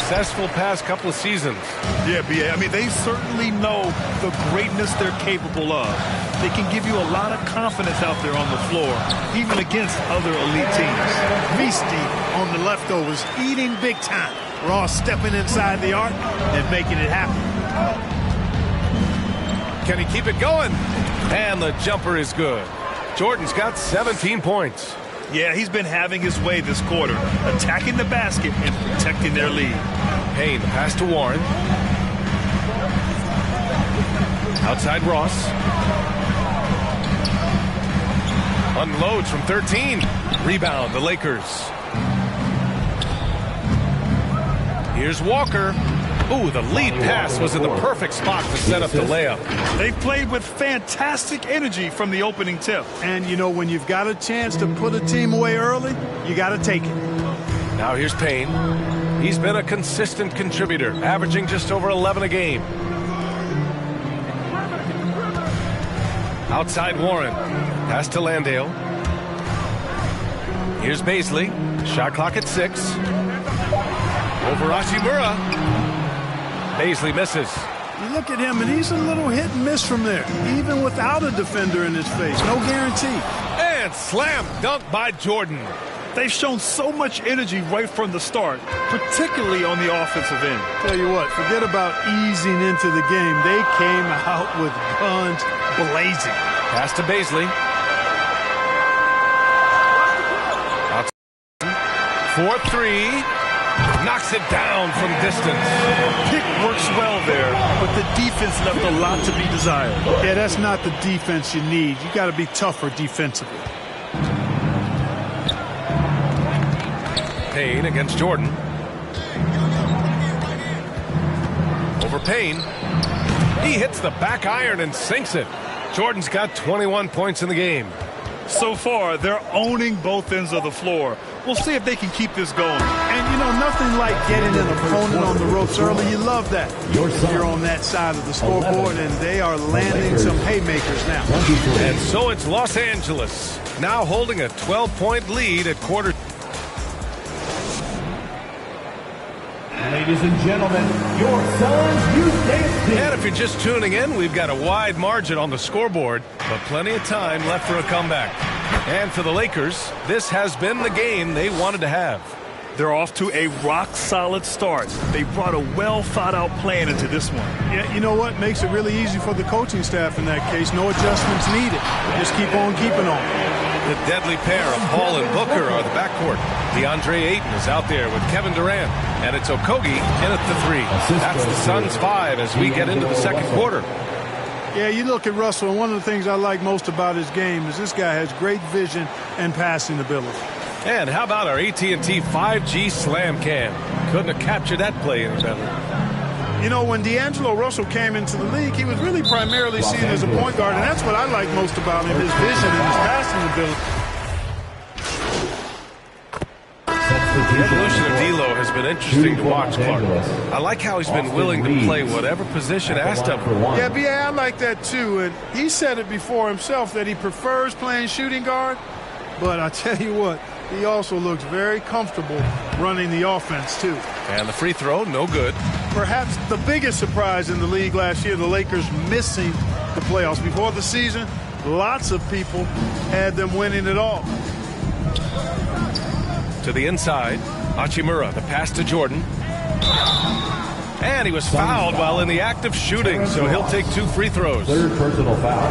successful past couple of seasons. Yeah, B.A. I mean, they certainly know the greatness they're capable of. They can give you a lot of confidence out there on the floor, even against other elite teams. Feasty on the leftovers, eating big time. Ross stepping inside the arc and making it happen. Can he keep it going? And the jumper is good. Jordan's got 17 points. Yeah, he's been having his way this quarter, attacking the basket and protecting their lead. Payne, the pass to Warren. Outside Ross. Unloads from 13. Rebound, the Lakers. Here's Walker. Ooh, the lead pass was in the perfect spot to set up the layup. They played with fantastic energy from the opening tip. And, you know, when you've got a chance to put a team away early, you got to take it. Now here's Payne. He's been a consistent contributor, averaging just over 11 a game. Outside Warren. Pass to Landale. Here's Bazley. Shot clock at 6. Over Hachimura. Bazley misses. You look at him, and he's a little hit and miss from there, even without a defender in his face. No guarantee. And slam dunk by Jordan. They've shown so much energy right from the start, particularly on the offensive end. Tell you what, forget about easing into the game. They came out with guns blazing. Pass to Bazley. 4-3. Knocks it down from distance. Pick works well there, but the defense left a lot to be desired. Yeah, that's not the defense you need. You got to be tougher defensively. Payne against Jordan. Over Payne. He hits the back iron and sinks it. Jordan's got 21 points in the game. So far, they're owning both ends of the floor. We'll see if they can keep this going. And, you know, nothing like getting an opponent on the ropes early. You love that. You're on that side of the scoreboard, and they are landing some haymakers now. And so it's Los Angeles, now holding a 12-point lead at quarter. Ladies and gentlemen, your Suns Youth Dance Team. And if you're just tuning in, we've got a wide margin on the scoreboard, but plenty of time left for a comeback. And for the Lakers, this has been the game they wanted to have. They're off to a rock-solid start. They brought a well-thought-out plan into this one. Yeah, you know what? Makes it really easy for the coaching staff in that case. No adjustments needed. Just keep on keeping on. The deadly pair of Paul and Booker are the backcourt. DeAndre Ayton is out there with Kevin Durant. And it's Okogie in at the 3. That's the Suns' 5 as we get into the second quarter. Yeah, you look at Russell, and one of the things I like most about his game is this guy has great vision and passing ability. And how about our AT&T 5G Slam Cam? Couldn't have captured that play any better. You know, when D'Angelo Russell came into the league, he was really primarily seen as a point guard, and that's what I like most about him, his vision and his passing ability. The evolution of D'Lo has been interesting to watch, Clark. I like how he's been willing to play whatever position asked of him. Yeah, B.A., I like that too, and he said it before himself that he prefers playing shooting guard, but I tell you what, he also looks very comfortable running the offense too. And the free throw, no good. Perhaps the biggest surprise in the league last year, the Lakers missing the playoffs. Before the season, lots of people had them winning it all. To the inside, Hachimura, the pass to Jordan. And he was fouled while in the act of shooting, so he'll take 2 free throws. Third personal foul.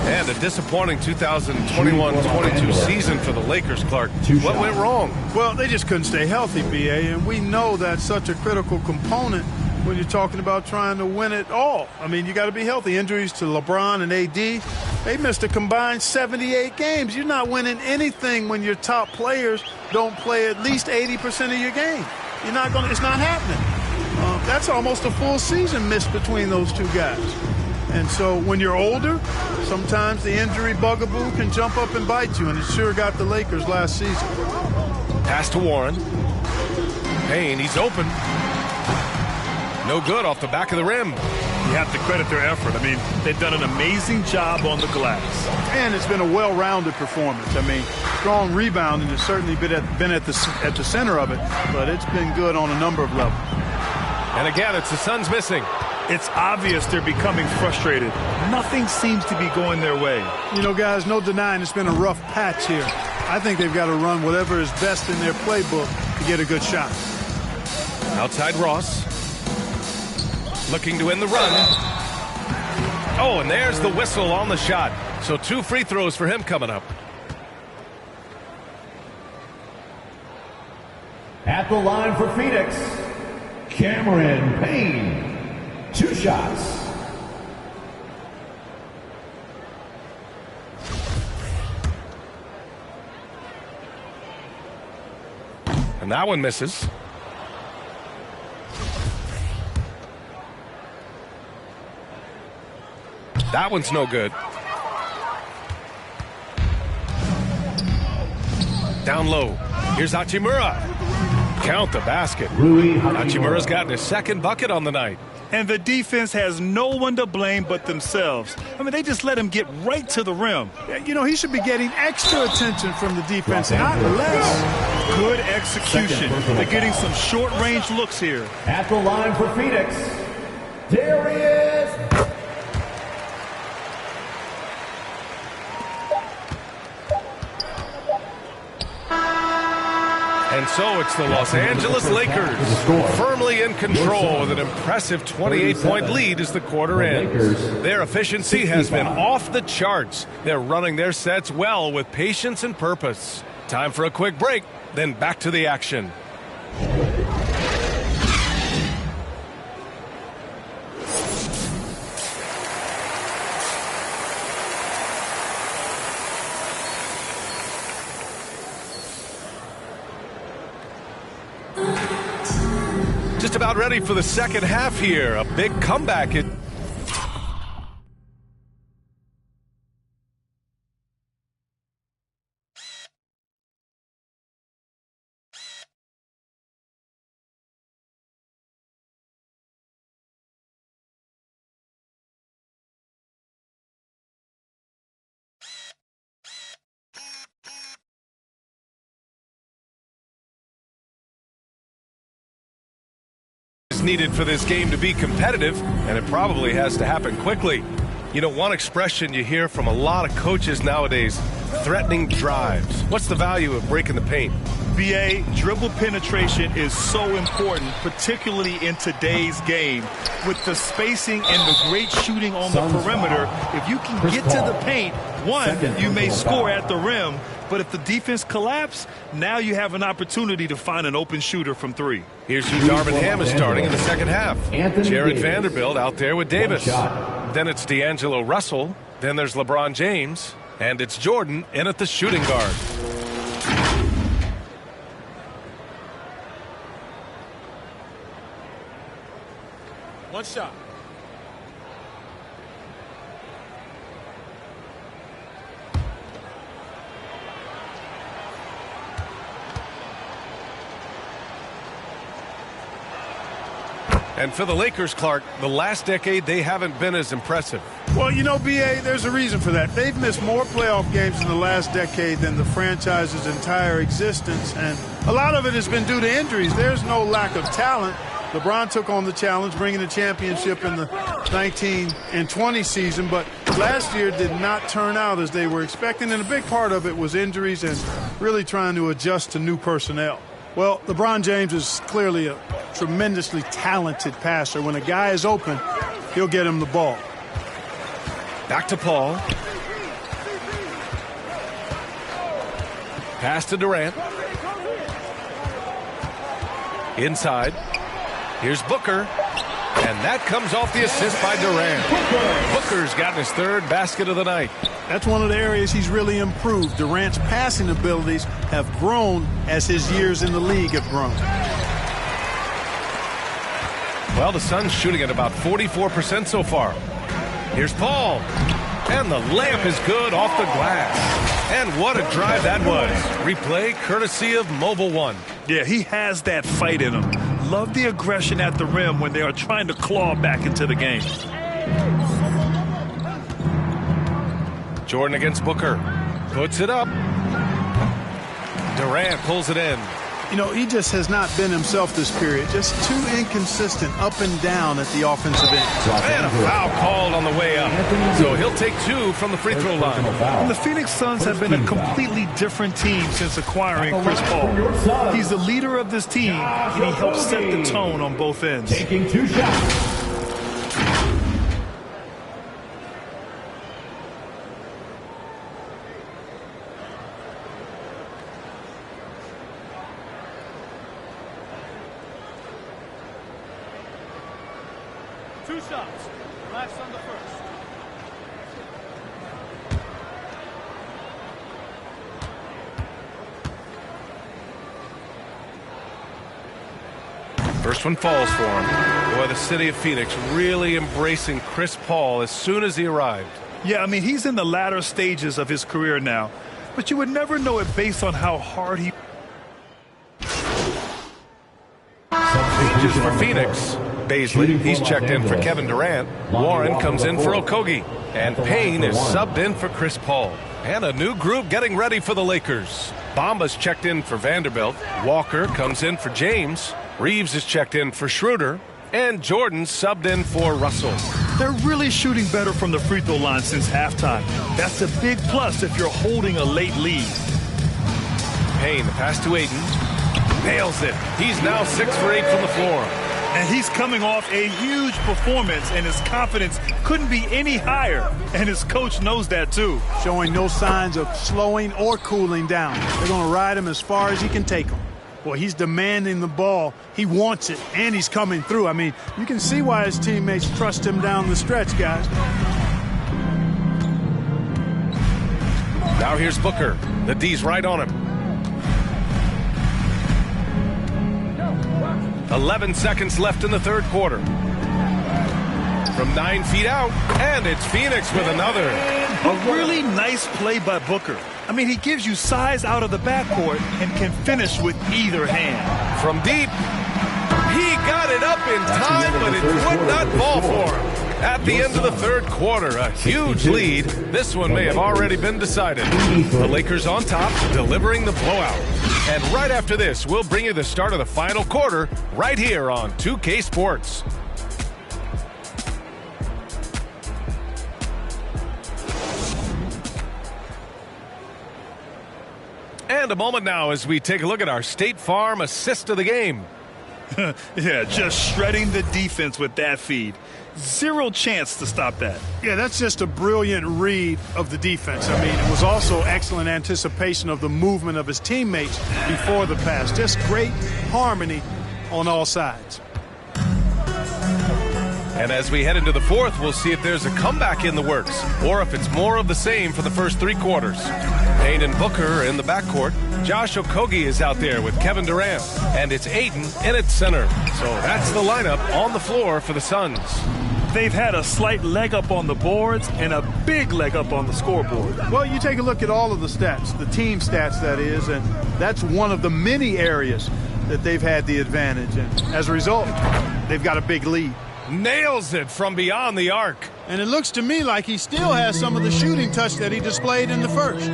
And a disappointing 2021-22 season for the Lakers, Clark. What went wrong? Well, they just couldn't stay healthy, B.A., and we know that's such a critical component when you're talking about trying to win it all. I mean, you got to be healthy. Injuries to LeBron and A.D., they missed a combined 78 games. You're not winning anything when your top players don't play at least 80% of your game. You're not going to, it's not happening. That's almost a full season missed between those two guys. And so when you're older, sometimes the injury bugaboo can jump up and bite you, and it sure got the Lakers last season. Pass to Warren. Payne, he's open. No good off the back of the rim. You have to credit their effort. I mean, they've done an amazing job on the glass. And it's been a well-rounded performance. I mean, strong rebounding has certainly been at the center of it, but it's been good on a number of levels. And again, it's the Suns missing. It's obvious they're becoming frustrated. Nothing seems to be going their way. You know, guys, no denying it's been a rough patch here. I think they've got to run whatever is best in their playbook to get a good shot. Outside Ross. Looking to end the run. Oh, and there's the whistle on the shot. So 2 free throws for him coming up. At the line for Phoenix, Cameron Payne. 2 shots. And that one misses. That one's no good. Down low. Here's Hachimura. Count the basket. Hachimura's gotten his 2nd bucket on the night. And the defense has no one to blame but themselves. I mean, they just let him get right to the rim. You know, he should be getting extra attention from the defense, not less. Good execution. They're getting some short-range looks here. At the line for Phoenix, Darius. And so it's the Los Angeles Lakers firmly in control with an impressive 28-point lead as the quarter ends. Their efficiency has been off the charts. They're running their sets well with patience and purpose. Time for a quick break, then back to the action. Just about ready for the second half here. A big comeback. Needed for this game to be competitive, and it probably has to happen quickly. You know, one expression you hear from a lot of coaches nowadays, threatening drives. What's the value of breaking the paint? BA, dribble penetration is so important, particularly in today's game. With the spacing and the great shooting on the perimeter, if you can get to the paint, one, you may score at the rim, but if the defense collapses, now you have an opportunity to find an open shooter from 3. Here's who Darvin Ham is starting in the second half. Jared Vanderbilt out there with Davis. Then it's D'Angelo Russell. Then there's LeBron James. And it's Jordan in at the shooting guard. One shot. And for the Lakers, Clark, the last decade, they haven't been as impressive. Well, you know, B.A., there's a reason for that. They've missed more playoff games in the last decade than the franchise's entire existence, and a lot of it has been due to injuries. There's no lack of talent. LeBron took on the challenge, bringing the championship in the 19 and 20 season, but last year did not turn out as they were expecting, and a big part of it was injuries and really trying to adjust to new personnel. Well, LeBron James is clearly a tremendously talented passer. When a guy is open, he'll get him the ball. Back to Paul. Pass to Durant. Inside. Here's Booker. And that comes off the assist by Durant. Booker's gotten his 3rd basket of the night. That's one of the areas he's really improved. Durant's passing abilities have grown as his years in the league have grown. Well, the Suns shooting at about 44% so far. Here's Paul. And the layup is good off the glass. And what a drive that was. Replay courtesy of Mobile One. Yeah, he has that fight in him. Love the aggression at the rim when they are trying to claw back into the game. Jordan against Booker. Puts it up. Durant pulls it in. You know, he just has not been himself this period. Just too inconsistent up and down at the offensive end. And a foul called on the way up. So he'll take 2 from the free throw line. And the Phoenix Suns have been a completely different team since acquiring Chris Paul. He's the leader of this team, and he helps set the tone on both ends. Taking 2 shots. Two shots. Last on the first. First one falls for him. Boy, the city of Phoenix really embracing Chris Paul as soon as he arrived. Yeah, I mean, he's in the latter stages of his career now, but you would never know it based on how hard he... Changes for Phoenix. Baisley, he's checked in for Kevin Durant. Warren comes in for Okogie. And Payne is subbed in for Chris Paul. And a new group getting ready for the Lakers. Bamba's checked in for Vanderbilt. Walker comes in for James. Reeves is checked in for Schroeder. And Jordan subbed in for Russell. They're really shooting better from the free throw line since halftime. That's a big plus if you're holding a late lead. Payne, the pass to Ayton. Nails it. He's now 6 for 8 from the floor. And he's coming off a huge performance, and his confidence couldn't be any higher. And his coach knows that, too. Showing no signs of slowing or cooling down. They're going to ride him as far as he can take him. Well, he's demanding the ball. He wants it, and he's coming through. I mean, you can see why his teammates trust him down the stretch, guys. Now here's Booker. The D's right on him. 11 seconds left in the third quarter. From 9 feet out, and it's Phoenix with another. A really nice play by Booker. I mean, he gives you size out of the backcourt and can finish with either hand. From deep, he got it up in time, but it would not fall for him. At the end of the third quarter, a huge lead. This one may have already been decided. The Lakers on top, delivering the blowout. And right after this, we'll bring you the start of the final quarter right here on 2K Sports. And a moment now as we take a look at our State Farm assist of the game. Yeah, just shredding the defense with that feed. Zero chance to stop that. Yeah, that's just a brilliant read of the defense. I mean, it was also excellent anticipation of the movement of his teammates before the pass. Just great harmony on all sides. And as we head into the fourth, we'll see if there's a comeback in the works or if it's more of the same for the first 3 quarters. Payne and Booker in the backcourt. Josh Okogie is out there with Kevin Durant. And it's Ayton in its center. So that's the lineup on the floor for the Suns. They've had a slight leg up on the boards and a big leg up on the scoreboard. Well, you take a look at all of the stats, the team stats that is, and that's one of the many areas that they've had the advantage. And as a result, they've got a big lead. Nails it from beyond the arc. And it looks to me like he still has some of the shooting touch that he displayed in the first.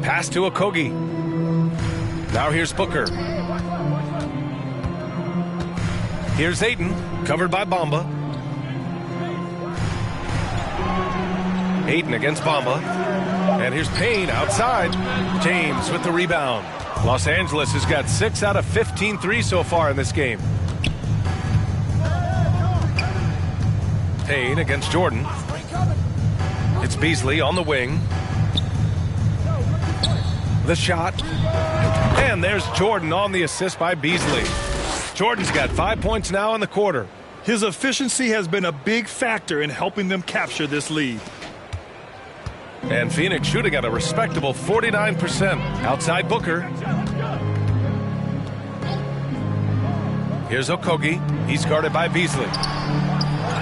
Pass to Okogie. Now here's Booker. Here's Ayton, covered by Bamba. Ayton against Bamba. And here's Payne outside. James with the rebound. Los Angeles has got 6 out of 15 threes so far in this game. Payne against Jordan. It's Beasley on the wing. The shot. And there's Jordan on the assist by Beasley. Jordan's got 5 points now in the quarter. His efficiency has been a big factor in helping them capture this lead. And Phoenix shooting at a respectable 49%. Outside Booker. Here's Okogie. He's guarded by Beasley.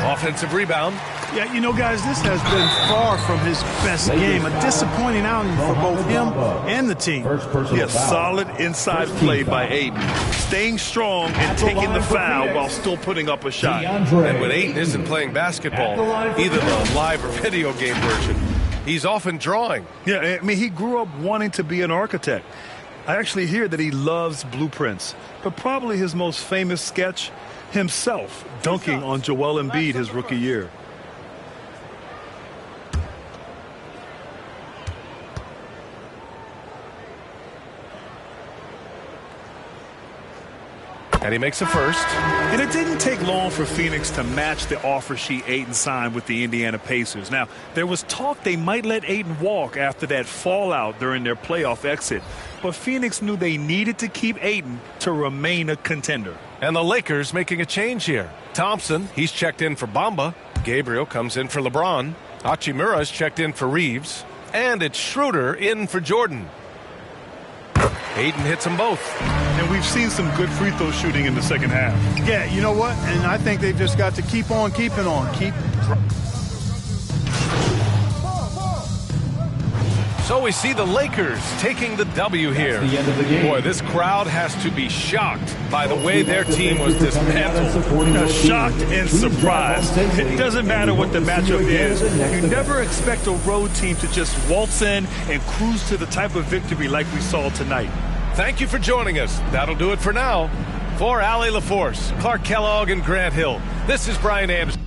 Offensive rebound. Yeah, you know, guys, this has been far from his best game. A disappointing outing for both him and the team. Yeah, solid inside play by Ayton. Staying strong and taking the foul while still putting up a shot. And when Ayton isn't playing basketball, either the live or video game version, he's often drawing. Yeah, I mean, he grew up wanting to be an architect. I actually hear that he loves blueprints, but probably his most famous sketch, himself dunking on Joel Embiid his rookie year. And he makes a first. And it didn't take long for Phoenix to match the offer sheet Ayton signed with the Indiana Pacers. Now, there was talk they might let Ayton walk after that fallout during their playoff exit. But Phoenix knew they needed to keep Ayton to remain a contender. And the Lakers making a change here. Thompson, he's checked in for Bamba. Gabriel comes in for LeBron. Hachimura's checked in for Reeves. And it's Schroeder in for Jordan. Ayton hits them both. And we've seen some good free throw shooting in the second half. Yeah, you know what? And I think they've just got to keep on keeping on. So we see the Lakers taking the W here. the end of the game. Boy, this crowd has to be shocked by the way their team was dismantled. Shocked and surprised. It doesn't matter what the matchup is. You never expect a road team to just waltz in and cruise to the type of victory like we saw tonight. Thank you for joining us. That'll do it for now. For Allie LaForce, Clark Kellogg, and Grant Hill, this is Brian Anderson.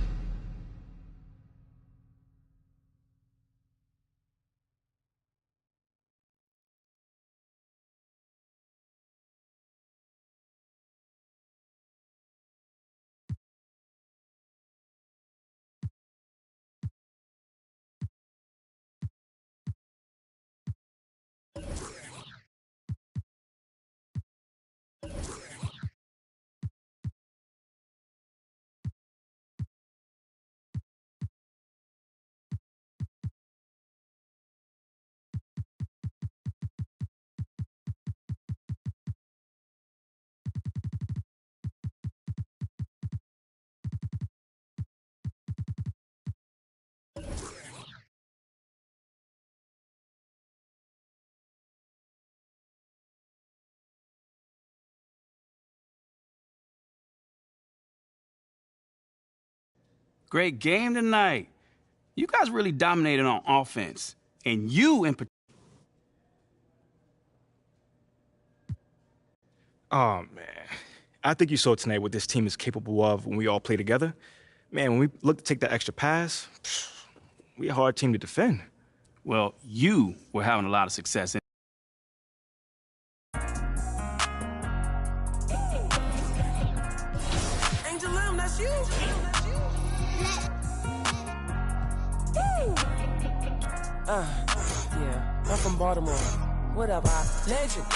Great game tonight. You guys really dominated on offense. And you in particular. Oh, man. I think you saw tonight what this team is capable of when we all play together. Man, when we look to take that extra pass, we're a hard team to defend. Well, you were having a lot of success. Angel Lim, that's you. Yeah, I'm from Baltimore. Whatever, legend.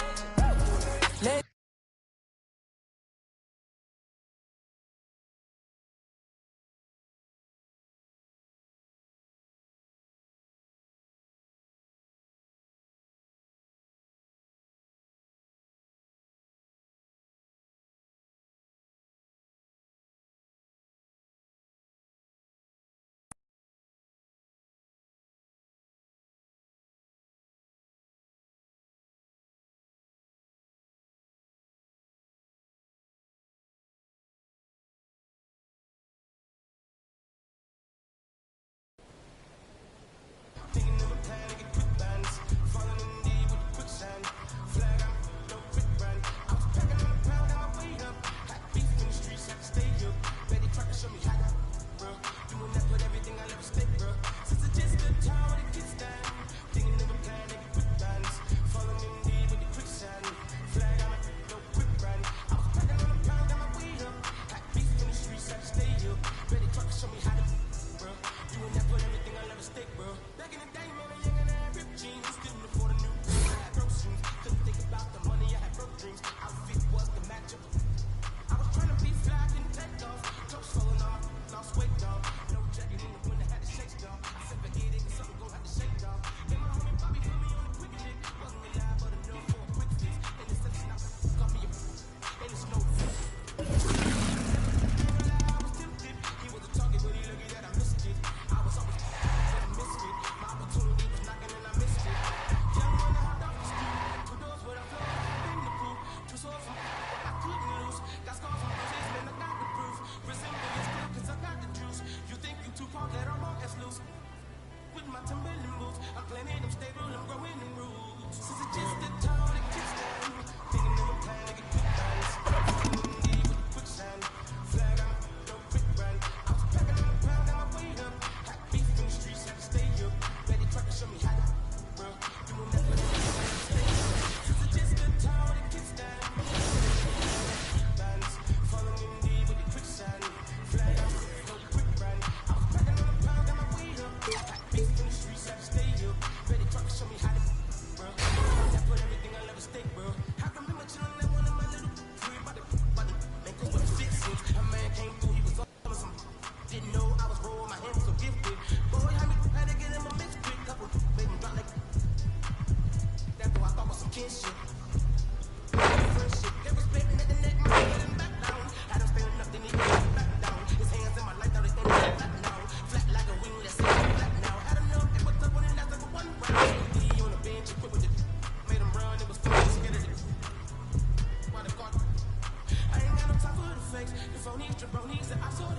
flakes. The phonies, jabronis, and I sort it.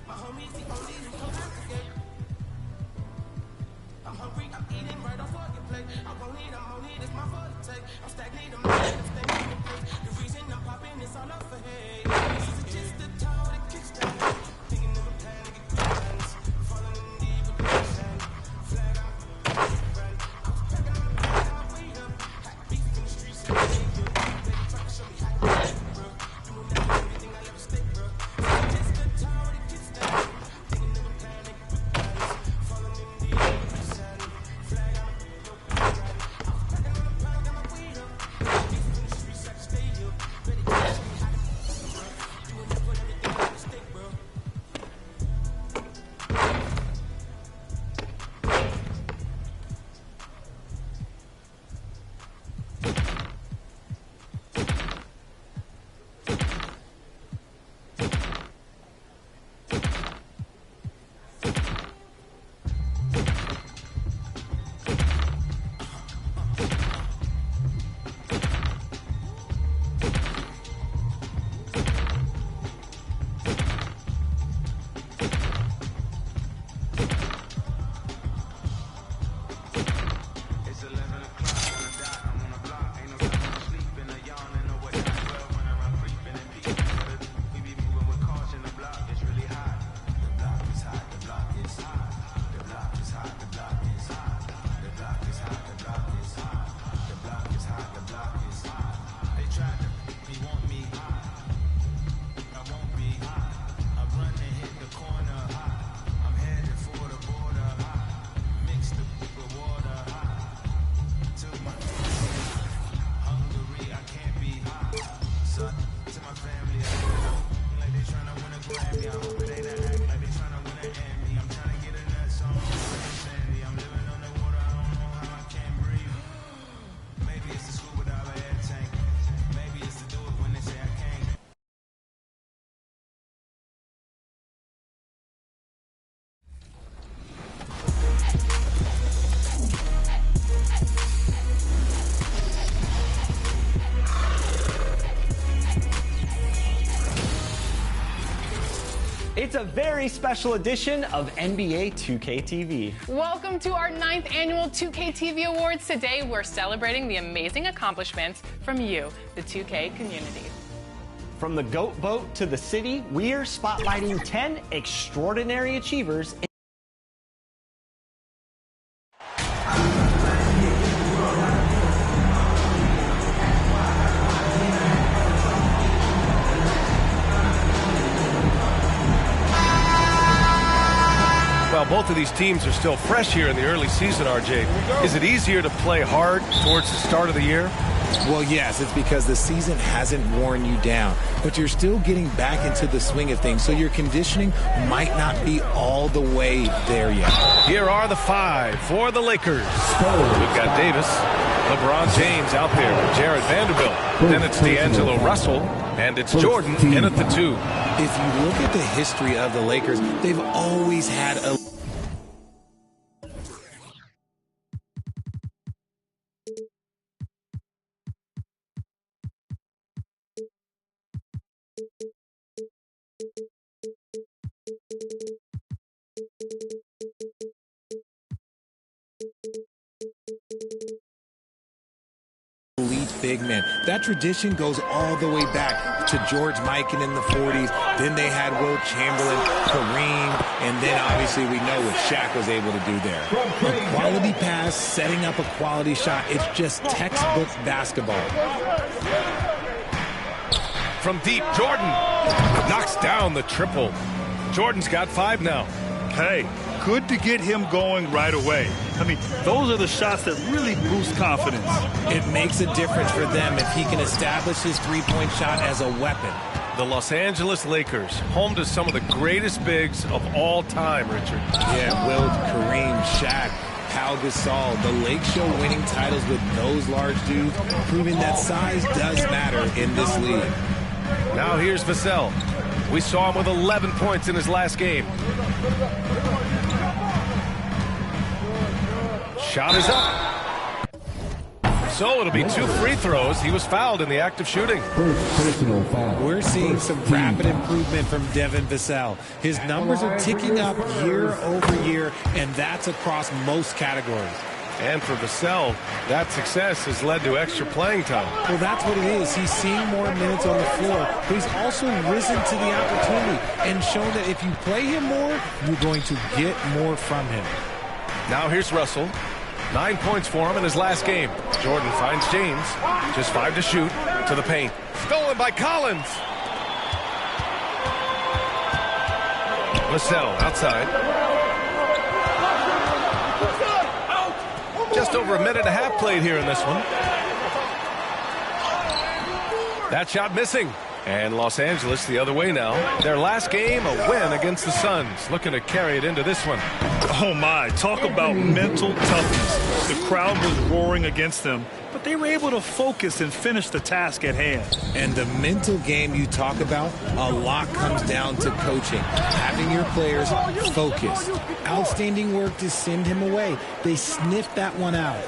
My homies, the only who come out the gate. I'm hungry, I'm eating right off of your plate. I won't eat, I'm on it, it's my fault to take. I'm stagnant, I'm not I'm staying in the place. The reason I'm popping is all up for hate. This is just a tower that kicks down. Thinking of a plan to get good friends. Falling in deep with the quicksand. Flag out, run. I was packing on the back on my way up. Hot beef in the streets, so they ain't good. Baby try to show me how to get it, bro. Doing that for everything I never stay, bro. This is just a tower that kicks down. Thinking of a plan to get good friends. Falling in deep with the quicksand. Flag out, no run. I was packing on the back on my way up. Hot beef in the streets, I can stay up. Baby try to show me how to get it, bro. Doing that for everything I never stay, bro. It's 11 o'clock on the dot. I'm on the block. Ain't no time to sleep. In a yawn and no what not. 12 when I'm creeping and peeking. We be moving with caution. The block is really hot. The block is hot. The block is hot. The block is hot. The block is hot. The block is hot. The block is hot. The block is hot. The block is hot. They tried to me, want me hot. I won't be hot. I run and hit the corner hot. I'm headed for the border hot. Mix the with water hot. To my Hungary, I can't be hot. Son, to my family, I know. Like they tryna win a Grammy. I hope it ain't an act. Like they tryna win an Emmy. I'm tryna get a nut song. Sandy, I'm living on the water. I don't know how I can't breathe. Maybe it's the scuba diver air tank. Maybe it's to do it when they say I can't. It's a very special edition of NBA 2K TV. Welcome to our 9th annual 2K TV Awards. Today, we're celebrating the amazing accomplishments from you, the 2K community. From the GOAT boat to the city, we're spotlighting 10 extraordinary achievers. Well, both of these teams are still fresh here in the early season, RJ. Is it easier to play hard towards the start of the year? Well, yes, it's because the season hasn't worn you down, but you're still getting back into the swing of things, so your conditioning might not be all the way there yet. Here are the 5 for the Lakers. We've got Davis, LeBron James out there with Jared Vanderbilt. Then it's D'Angelo Russell, and it's Jordan in at the 2. If you look at the history of the Lakers, they've always had a elite big men. That tradition goes all the way back to George Mikan in the 40s. Then they had Wilt Chamberlain, Kareem, and then obviously we know what Shaq was able to do there. A quality pass, setting up a quality shot. It's just textbook basketball. From deep, Jordan knocks down the triple. Jordan's got 5 now. Hey, good to get him going right away. I mean, those are the shots that really boost confidence. It makes a difference for them if he can establish his three-point shot as a weapon. The Los Angeles Lakers, home to some of the greatest bigs of all time, Richard. Yeah, Wilt, Kareem, Shaq, Pau Gasol. The Lake Show winning titles with those large dudes, proving that size does matter in this league. Now here's Vassell. We saw him with 11 points in his last game. Shot is up. So it'll be 2 free throws. He was fouled in the act of shooting. Personal foul. We're seeing some rapid improvement from Devin Vassell. His numbers are ticking up year over year, and that's across most categories. And for Vassell, that success has led to extra playing time. Well, that's what it is. He's seeing more minutes on the floor, but he's also risen to the opportunity and shown that if you play him more, you're going to get more from him. Now here's Russell. 9 points for him in his last game. Jordan finds James. Just 5 to shoot. To the paint. Stolen by Collins. Vassell outside. Just over a minute and a half played here in this one. That shot missing. And Los Angeles the other way now. Their last game, a win against the Suns. Looking to carry it into this one. Oh, my. Talk about mental toughness. The crowd was roaring against them, but they were able to focus and finish the task at hand. And the mental game you talk about, a lot comes down to coaching. Having your players focused. Outstanding work to send him away. They sniffed that one out.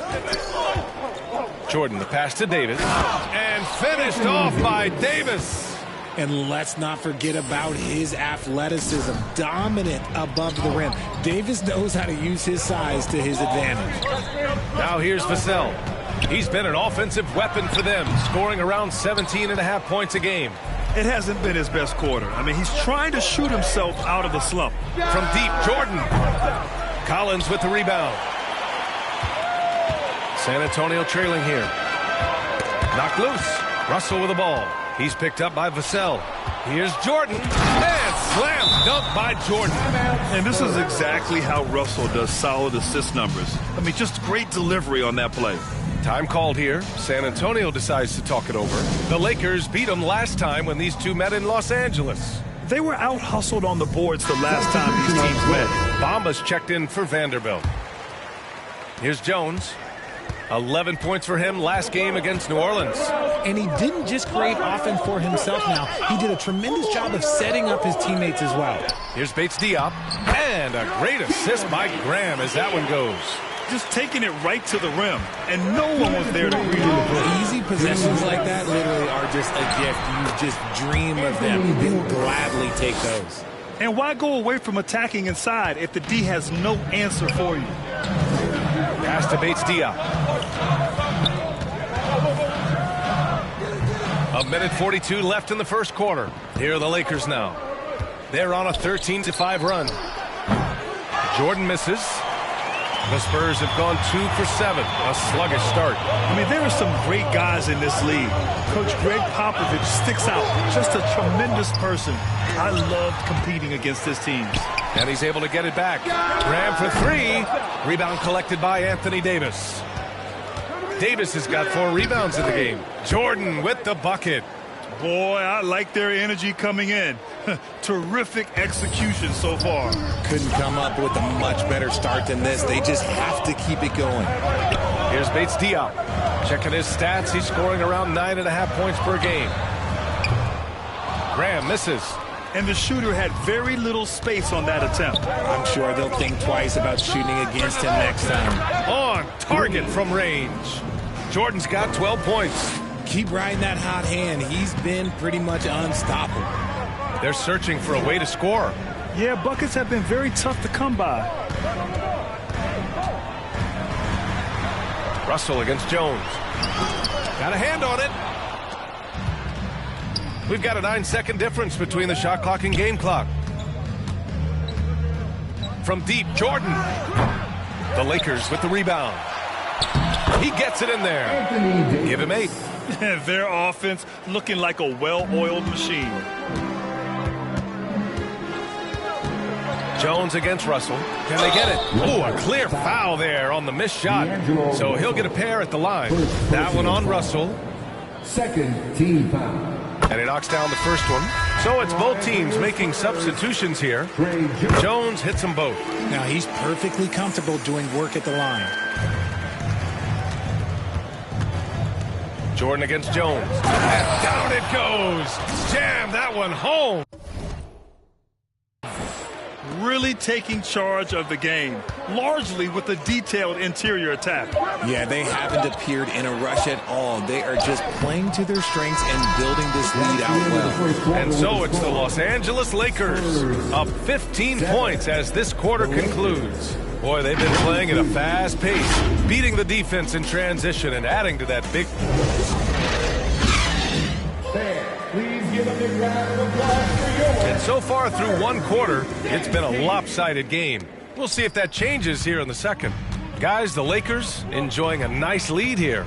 Jordan, the pass to Davis. And finished off by Davis. And let's not forget about his athleticism. Dominant above the rim. Davis knows how to use his size to his advantage. Now here's Vassell. He's been an offensive weapon for them, scoring around 17.5 points a game. It hasn't been his best quarter. I mean, he's trying to shoot himself out of the slump. From deep, Jordan. Collins with the rebound. San Antonio trailing here. Knocked loose. Russell with the ball. He's picked up by Vassell. Here's Jordan. And slam dunk by Jordan. And this is exactly how Russell does solid assist numbers. I mean, just great delivery on that play. Time called here. San Antonio decides to talk it over. The Lakers beat them last time when these two met in Los Angeles. They were out-hustled on the boards the last time these teams met. Bombas checked in for Vanderbilt. Here's Jones. 11 points for him last game against New Orleans. And he didn't just create offense for himself now. He did a tremendous job of setting up his teammates as well. Here's Bates Diop. And a great assist by Graham as that one goes. Just taking it right to the rim, and no one was there to read it. Easy possessions like that literally are just a gift. You just dream of them. You'll gladly take those. And why go away from attacking inside if the D has no answer for you? Pass to Bates Diop. A minute 42 left in the first quarter. Here are the Lakers now. They're on a 13-5 run. Jordan misses. The Spurs have gone 2 for 7. A sluggish start. I mean, there are some great guys in this league. Coach Greg Popovich sticks out. Just a tremendous person. I loved competing against this team. And he's able to get it back. Graham for 3. Rebound collected by Anthony Davis. Davis has got 4 rebounds in the game. Jordan with the bucket. Boy, I like their energy coming in. Terrific execution so far. Couldn't come up with a much better start than this. They just have to keep it going. Here's Bates Diop. Checking his stats. He's scoring around 9.5 points per game. Graham misses. And the shooter had very little space on that attempt. I'm sure they'll think twice about shooting against him next time. On target from range. Jordan's got 12 points. Keep riding that hot hand. He's been pretty much unstoppable. They're searching for a way to score. Yeah, buckets have been very tough to come by. Russell against Jones. Got a hand on it. We've got a 9-second difference between the shot clock and game clock. From deep, Jordan. The Lakers with the rebound. He gets it in there. Give him 8. Their offense looking like a well-oiled machine. Jones against Russell. Can they get it? Oh, a clear foul there on the missed shot. So he'll get a pair at the line. That one on Russell. Second team foul. And he knocks down the first one. So it's both teams making substitutions here. Jones hits them both. Now he's perfectly comfortable doing work at the line. Jordan against Jones. And down it goes. Jam that one home. really taking charge of the game, largely with a detailed interior attack. Yeah, they haven't appeared in a rush at all. They are just playing to their strengths and building this lead out well. And so it's the Los Angeles Lakers up 15 points as this quarter concludes. Boy, they've been playing at a fast pace, beating the defense in transition and adding to that big... Please give a big round of applause for your... And so far through one quarter, it's been a lopsided game. We'll see if that changes here in the second. Guys, the Lakers enjoying a nice lead here.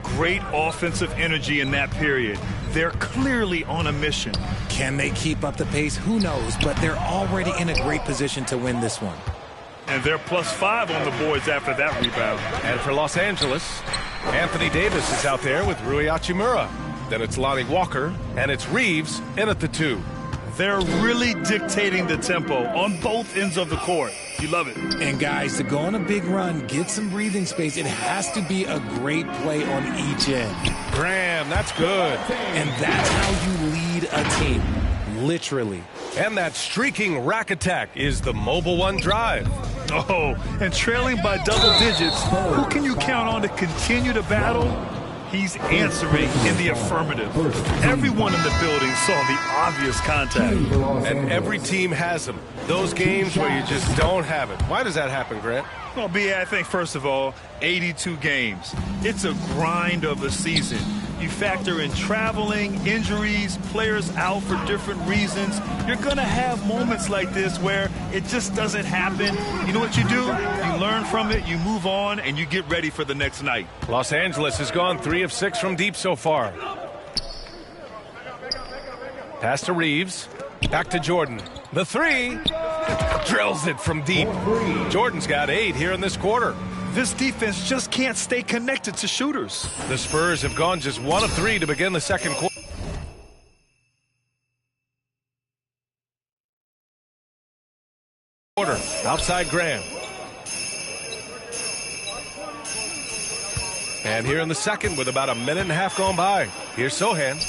Great offensive energy in that period. They're clearly on a mission. Can they keep up the pace? Who knows, but they're already in a great position to win this one. And they're +5 on the boards after that rebound. And for Los Angeles, Anthony Davis is out there with Rui Hachimura. Then it's Lonnie Walker, and it's Reeves in at the 2. They're really dictating the tempo on both ends of the court. You love it. And guys, to go on a big run, get some breathing space, it has to be a great play on each end. Graham, that's good. And that's how you lead a team, literally. And that streaking rack attack is the Mobile One drive. Oh, and trailing by double digits, who can you count on to continue to battle? He's answering in the affirmative. Everyone in the building saw the obvious contact. And every team has them. Those games where you just don't have it. Why does that happen, Grant? Well, B.A., I think, first of all, 82 games. It's a grind of a season. You factor in traveling, injuries, players out for different reasons. You're going to have moments like this where it just doesn't happen. You know what you do? You learn from it, you move on, and you get ready for the next night. Los Angeles has gone 3 of 6 from deep so far. Pass to Reeves. Back to Jordan. The 3. Drills it from deep. Jordan's got 8 here in this quarter. This defense just can't stay connected to shooters. The Spurs have gone just 1 of 3 to begin the second quarter. Outside Graham. And here in the second with about a minute and a half gone by. Here's Sohan.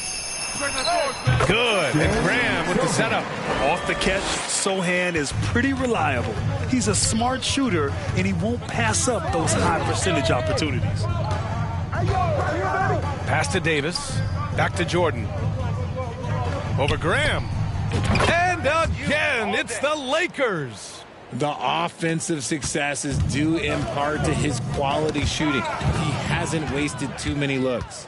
Good. And Graham with the setup. Off the catch, Sohan is pretty reliable. He's a smart shooter, and he won't pass up those high percentage opportunities. Pass to Davis. Back to Jordan. Over Graham. And again, it's the Lakers. The offensive success is due in part to his quality shooting. He hasn't wasted too many looks.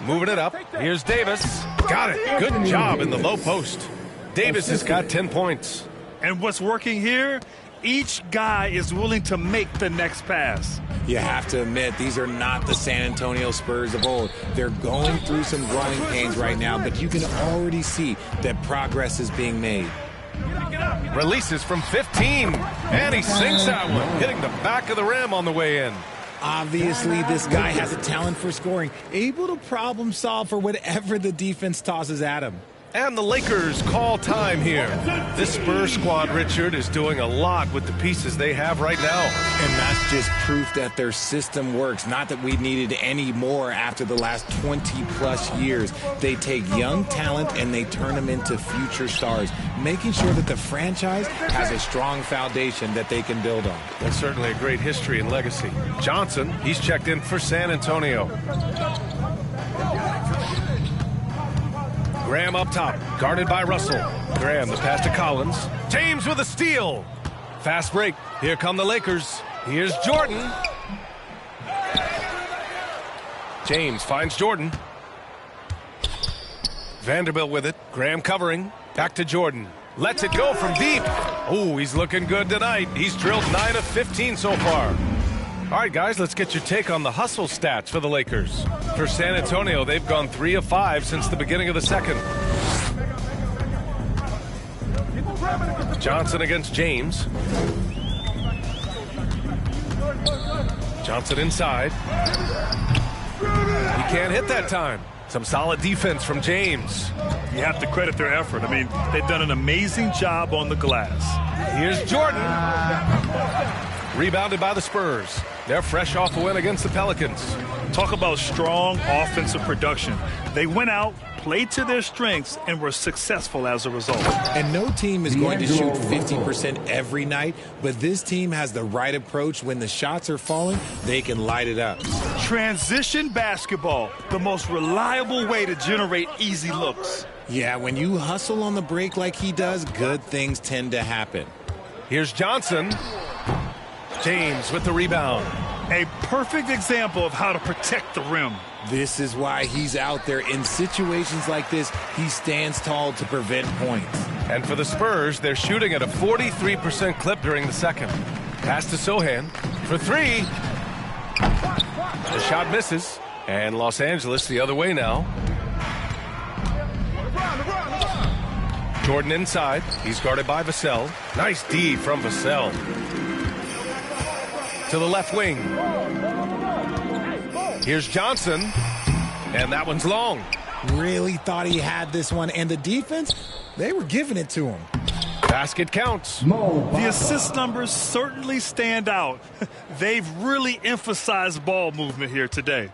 Moving it up. Here's Davis. Got it. Good job in the low post. Davis has got 10 points. And what's working here? Each guy is willing to make the next pass. You have to admit, these are not the San Antonio Spurs of old. They're going through some growing pains right now, but you can already see that progress is being made. Releases from 15. And he sinks that one, hitting the back of the rim on the way in. Obviously, this guy has a talent for scoring, able to problem solve for whatever the defense tosses at him. And the Lakers call time here. This Spurs squad, Richard, is doing a lot with the pieces they have right now. And that's just proof that their system works. Not that we needed any more after the last 20-plus years. They take young talent and they turn them into future stars, making sure that the franchise has a strong foundation that they can build on. That's certainly a great history and legacy. Johnson, he's checked in for San Antonio. Graham up top, guarded by Russell. Graham, the pass to Collins. James with a steal. Fast break. Here come the Lakers. Here's Jordan. James finds Jordan. Vanderbilt with it. Graham covering. Back to Jordan. Lets it go from deep. Oh, he's looking good tonight. He's drilled 9 of 15 so far. All right, guys, let's get your take on the hustle stats for the Lakers. For San Antonio, they've gone 3 of 5 since the beginning of the second. Johnson against James. Johnson inside. He can't hit that time. Some solid defense from James. You have to credit their effort. I mean, they've done an amazing job on the glass. Here's Jordan. Rebounded by the Spurs. They're fresh off a win against the Pelicans. Talk about strong offensive production. They went out, played to their strengths and were successful as a result. And no team is going to shoot 50% every night, but this team has the right approach. When the shots are falling, they can light it up. Transition basketball, the most reliable way to generate easy looks. Yeah, when you hustle on the break like he does, good things tend to happen. Here's Johnson. James with the rebound. A perfect example of how to protect the rim. This is why he's out there. In situations like this, he stands tall to prevent points. And for the Spurs, they're shooting at a 43% clip during the second. Pass to Sohan for three. The shot misses. And Los Angeles the other way now. Jordan inside. He's guarded by Vassell. Nice D from Vassell. To the left wing. Here's Johnson. And that one's long. Really thought he had this one. And the defense, they were giving it to him. Basket counts. The assist numbers certainly stand out. They've really emphasized ball movement here today.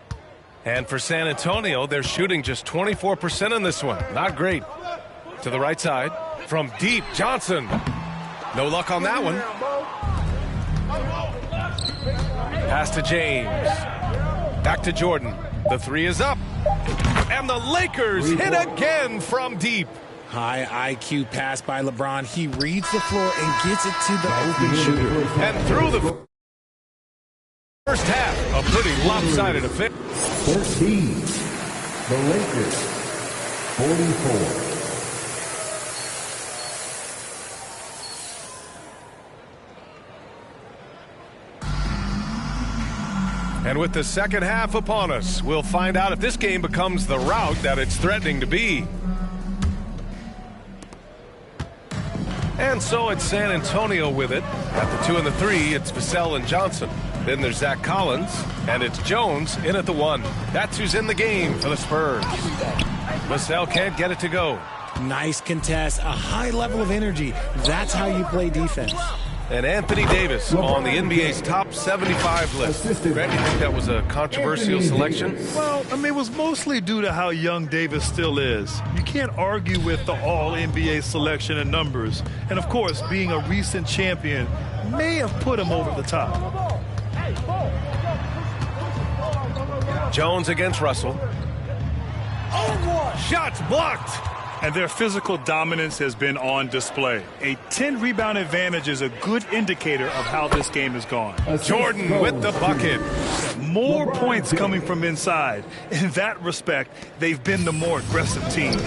And for San Antonio, they're shooting just 24% in this one. Not great. To the right side. From deep, Johnson. No luck on that one. Pass to James. Back to Jordan. The three is up. And the Lakers hit again from deep. High IQ pass by LeBron. He reads the floor and gets it to the open shooter. And through the first half, a pretty lopsided affair. 13. The Lakers. 44. And with the second half upon us, we'll find out if this game becomes the rout that it's threatening to be. And so it's San Antonio with it. At the 2 and the 3, it's Vassell and Johnson. Then there's Zach Collins, and it's Jones in at the 1. That's who's in the game for the Spurs. Vassell can't get it to go. Nice contest, a high level of energy. That's how you play defense. And Anthony Davis on the NBA's top 75 list. Grant, you think that was a controversial selection? Well, I mean, it was mostly due to how young Davis still is. You can't argue with the all-NBA selection and numbers. And, of course, being a recent champion may have put him over the top. Jones against Russell. Shots blocked. And their physical dominance has been on display. A 10-rebound advantage is a good indicator of how this game has gone. Jordan with the bucket. More points coming from inside. In that respect, they've been the more aggressive team.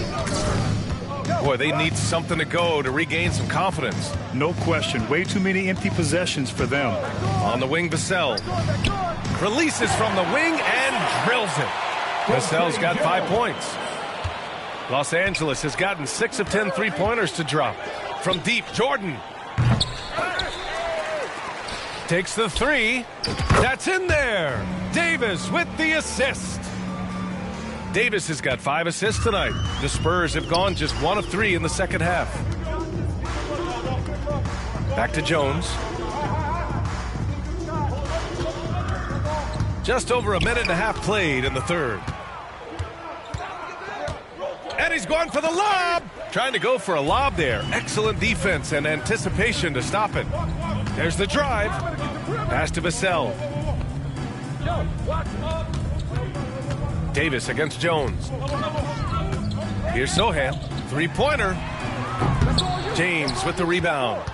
Boy, they need something to go to regain some confidence. No question. Way too many empty possessions for them. On the wing, Vassell. Releases from the wing and drills it. Vassell's got 5 points. Los Angeles has gotten 6 of 10 three-pointers to drop. From deep, Jordan. Takes the 3. That's in there. Davis with the assist. Davis has got 5 assists tonight. The Spurs have gone just 1 of 3 in the second half. Back to Jones. Just over a minute and a half played in the third. And he's going for the lob. Trying to go for a lob there. Excellent defense and anticipation to stop it. There's the drive. Pass to Vassell. Davis against Jones. Here's Sohan. Three-pointer. James with the rebound.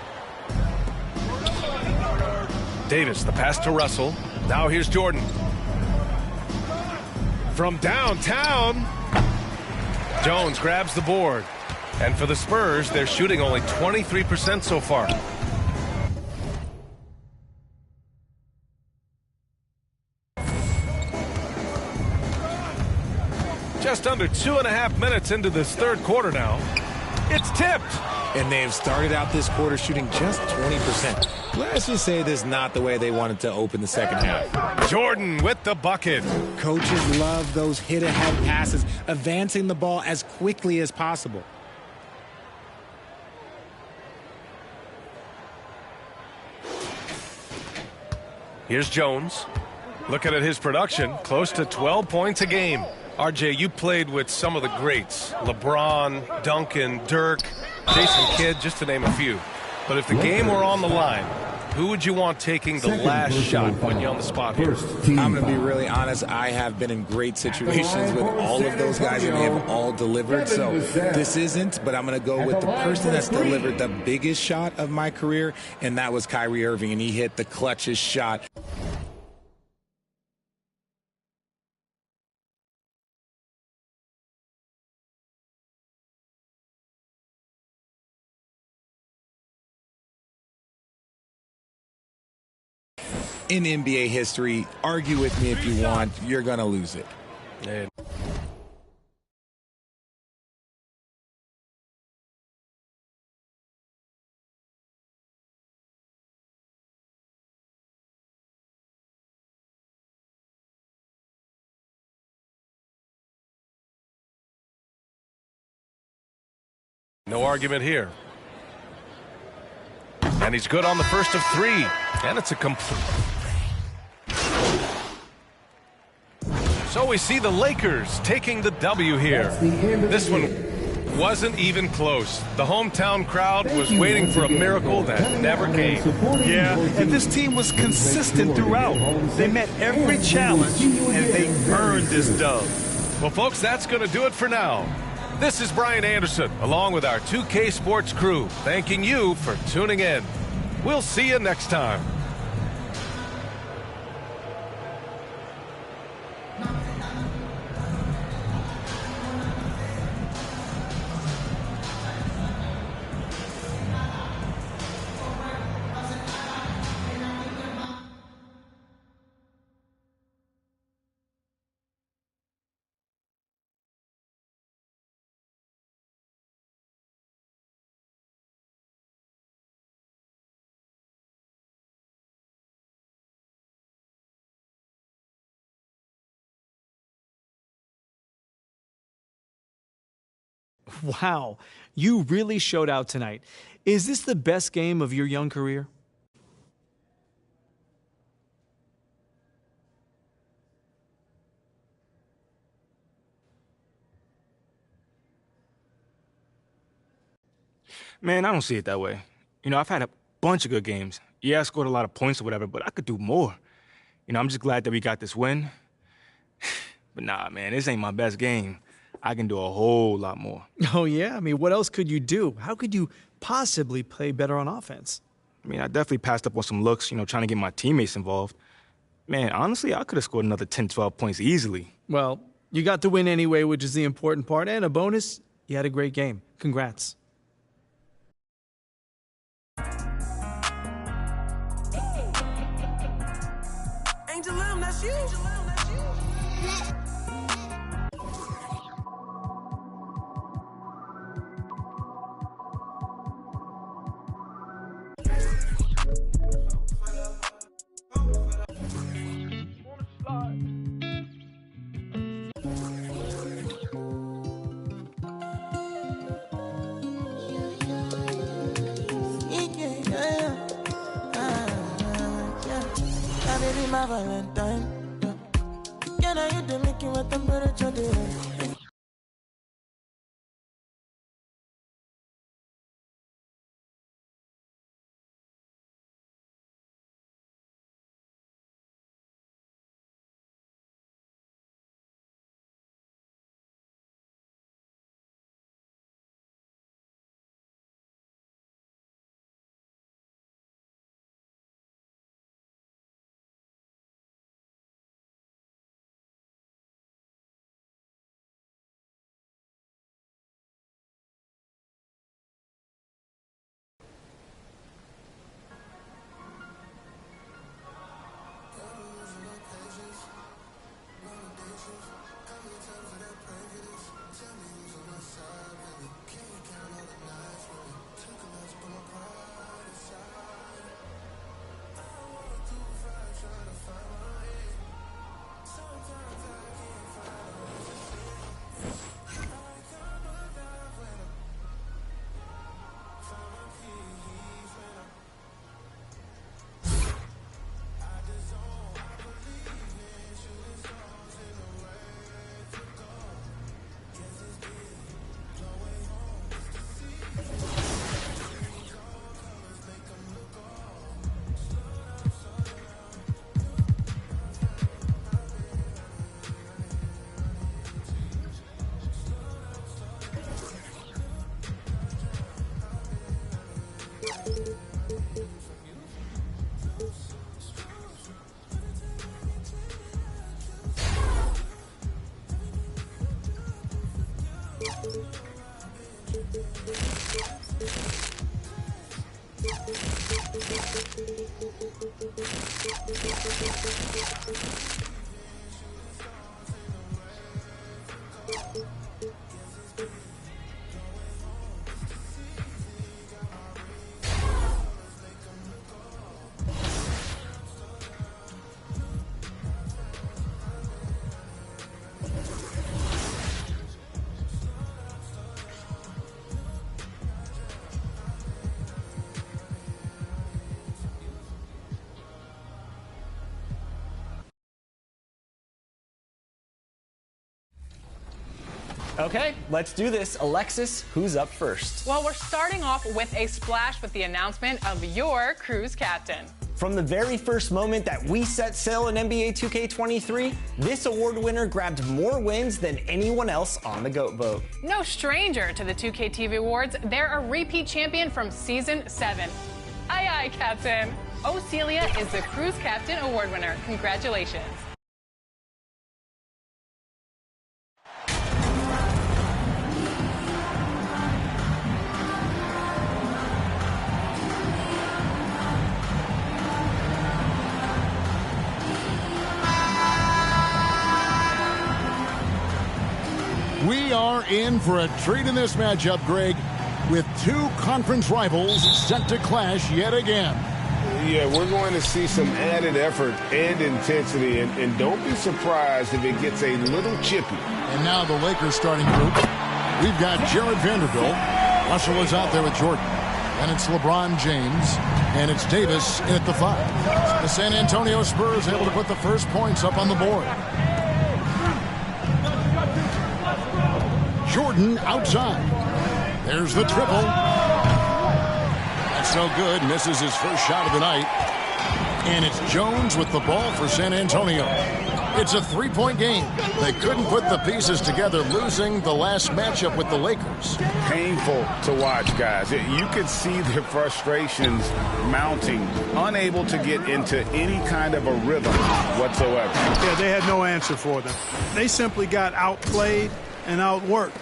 Davis, the pass to Russell. Now here's Jordan. From downtown. Jones grabs the board. And for the Spurs, they're shooting only 23% so far. Just under 2.5 minutes into this third quarter now. It's tipped. And they have started out this quarter shooting just 20%. Let's just say this is not the way they wanted to open the second half. Jordan with the bucket. Coaches love those hit-ahead passes, advancing the ball as quickly as possible. Here's Jones. Looking at his production, close to 12 points a game. RJ, you played with some of the greats. LeBron, Duncan, Dirk, Jason Kidd, just to name a few. But if the game were on the line, who would you want taking the last shot when you're on the spot here? I'm going to be really honest. I have been in great situations with all of those guys, and they have all delivered. So this isn't, but I'm going to go with the person that's delivered the biggest shot of my career, and that was Kyrie Irving, and he hit the clutchest shot. In NBA history, argue with me if you want, you're going to lose it. And no argument here. And he's good on the first of three. And it's a complete. So we see the Lakers taking the W here. This one wasn't even close. The hometown crowd was waiting for a miracle that never came. Yeah, and this team was consistent throughout. They met every challenge, and they earned this dub. Well, folks, that's going to do it for now. This is Brian Anderson, along with our 2K Sports crew, thanking you for tuning in. We'll see you next time. Wow, you really showed out tonight. Is this the best game of your young career? Man, I don't see it that way. You know, I've had a bunch of good games. Yeah, I scored a lot of points or whatever, but I could do more. You know, I'm just glad that we got this win. But nah, man, this ain't my best game. I can do a whole lot more. Oh, yeah? I mean, what else could you do? How could you possibly play better on offense? I mean, I definitely passed up on some looks, you know, trying to get my teammates involved. Man, honestly, I could have scored another 10, 12 points easily. Well, you got the win anyway, which is the important part. And a bonus, you had a great game. Congrats. Angel Lim, that's you. My Valentine, yeah. Now you do make you a temperature, Okay, let's do this. Alexis, who's up first? Well, we're starting off with a splash with the announcement of your cruise captain. From the very first moment that we set sail in NBA 2K23, this award winner grabbed more wins than anyone else on the GOAT boat. No stranger to the 2K TV Awards, they're a repeat champion from Season 7. Aye, aye, Captain. Celia is the Cruise Captain Award winner. Congratulations. We are in for a treat in this matchup, Greg, with two conference rivals set to clash yet again. Yeah, we're going to see some added effort and intensity, and don't be surprised if it gets a little chippy. And now the Lakers starting group. We've got Jared Vanderbilt. Russell is out there with Jordan. And it's LeBron James. And it's Davis in at the 5. The San Antonio Spurs able to put the first points up on the board. Jordan outside. There's the triple. That's no good. Misses his first shot of the night. And it's Jones with the ball for San Antonio. It's a three-point game. They couldn't put the pieces together, losing the last matchup with the Lakers. Painful to watch, guys. You could see their frustrations mounting, unable to get into any kind of a rhythm whatsoever. Yeah, they had no answer for them. They simply got outplayed and outworked.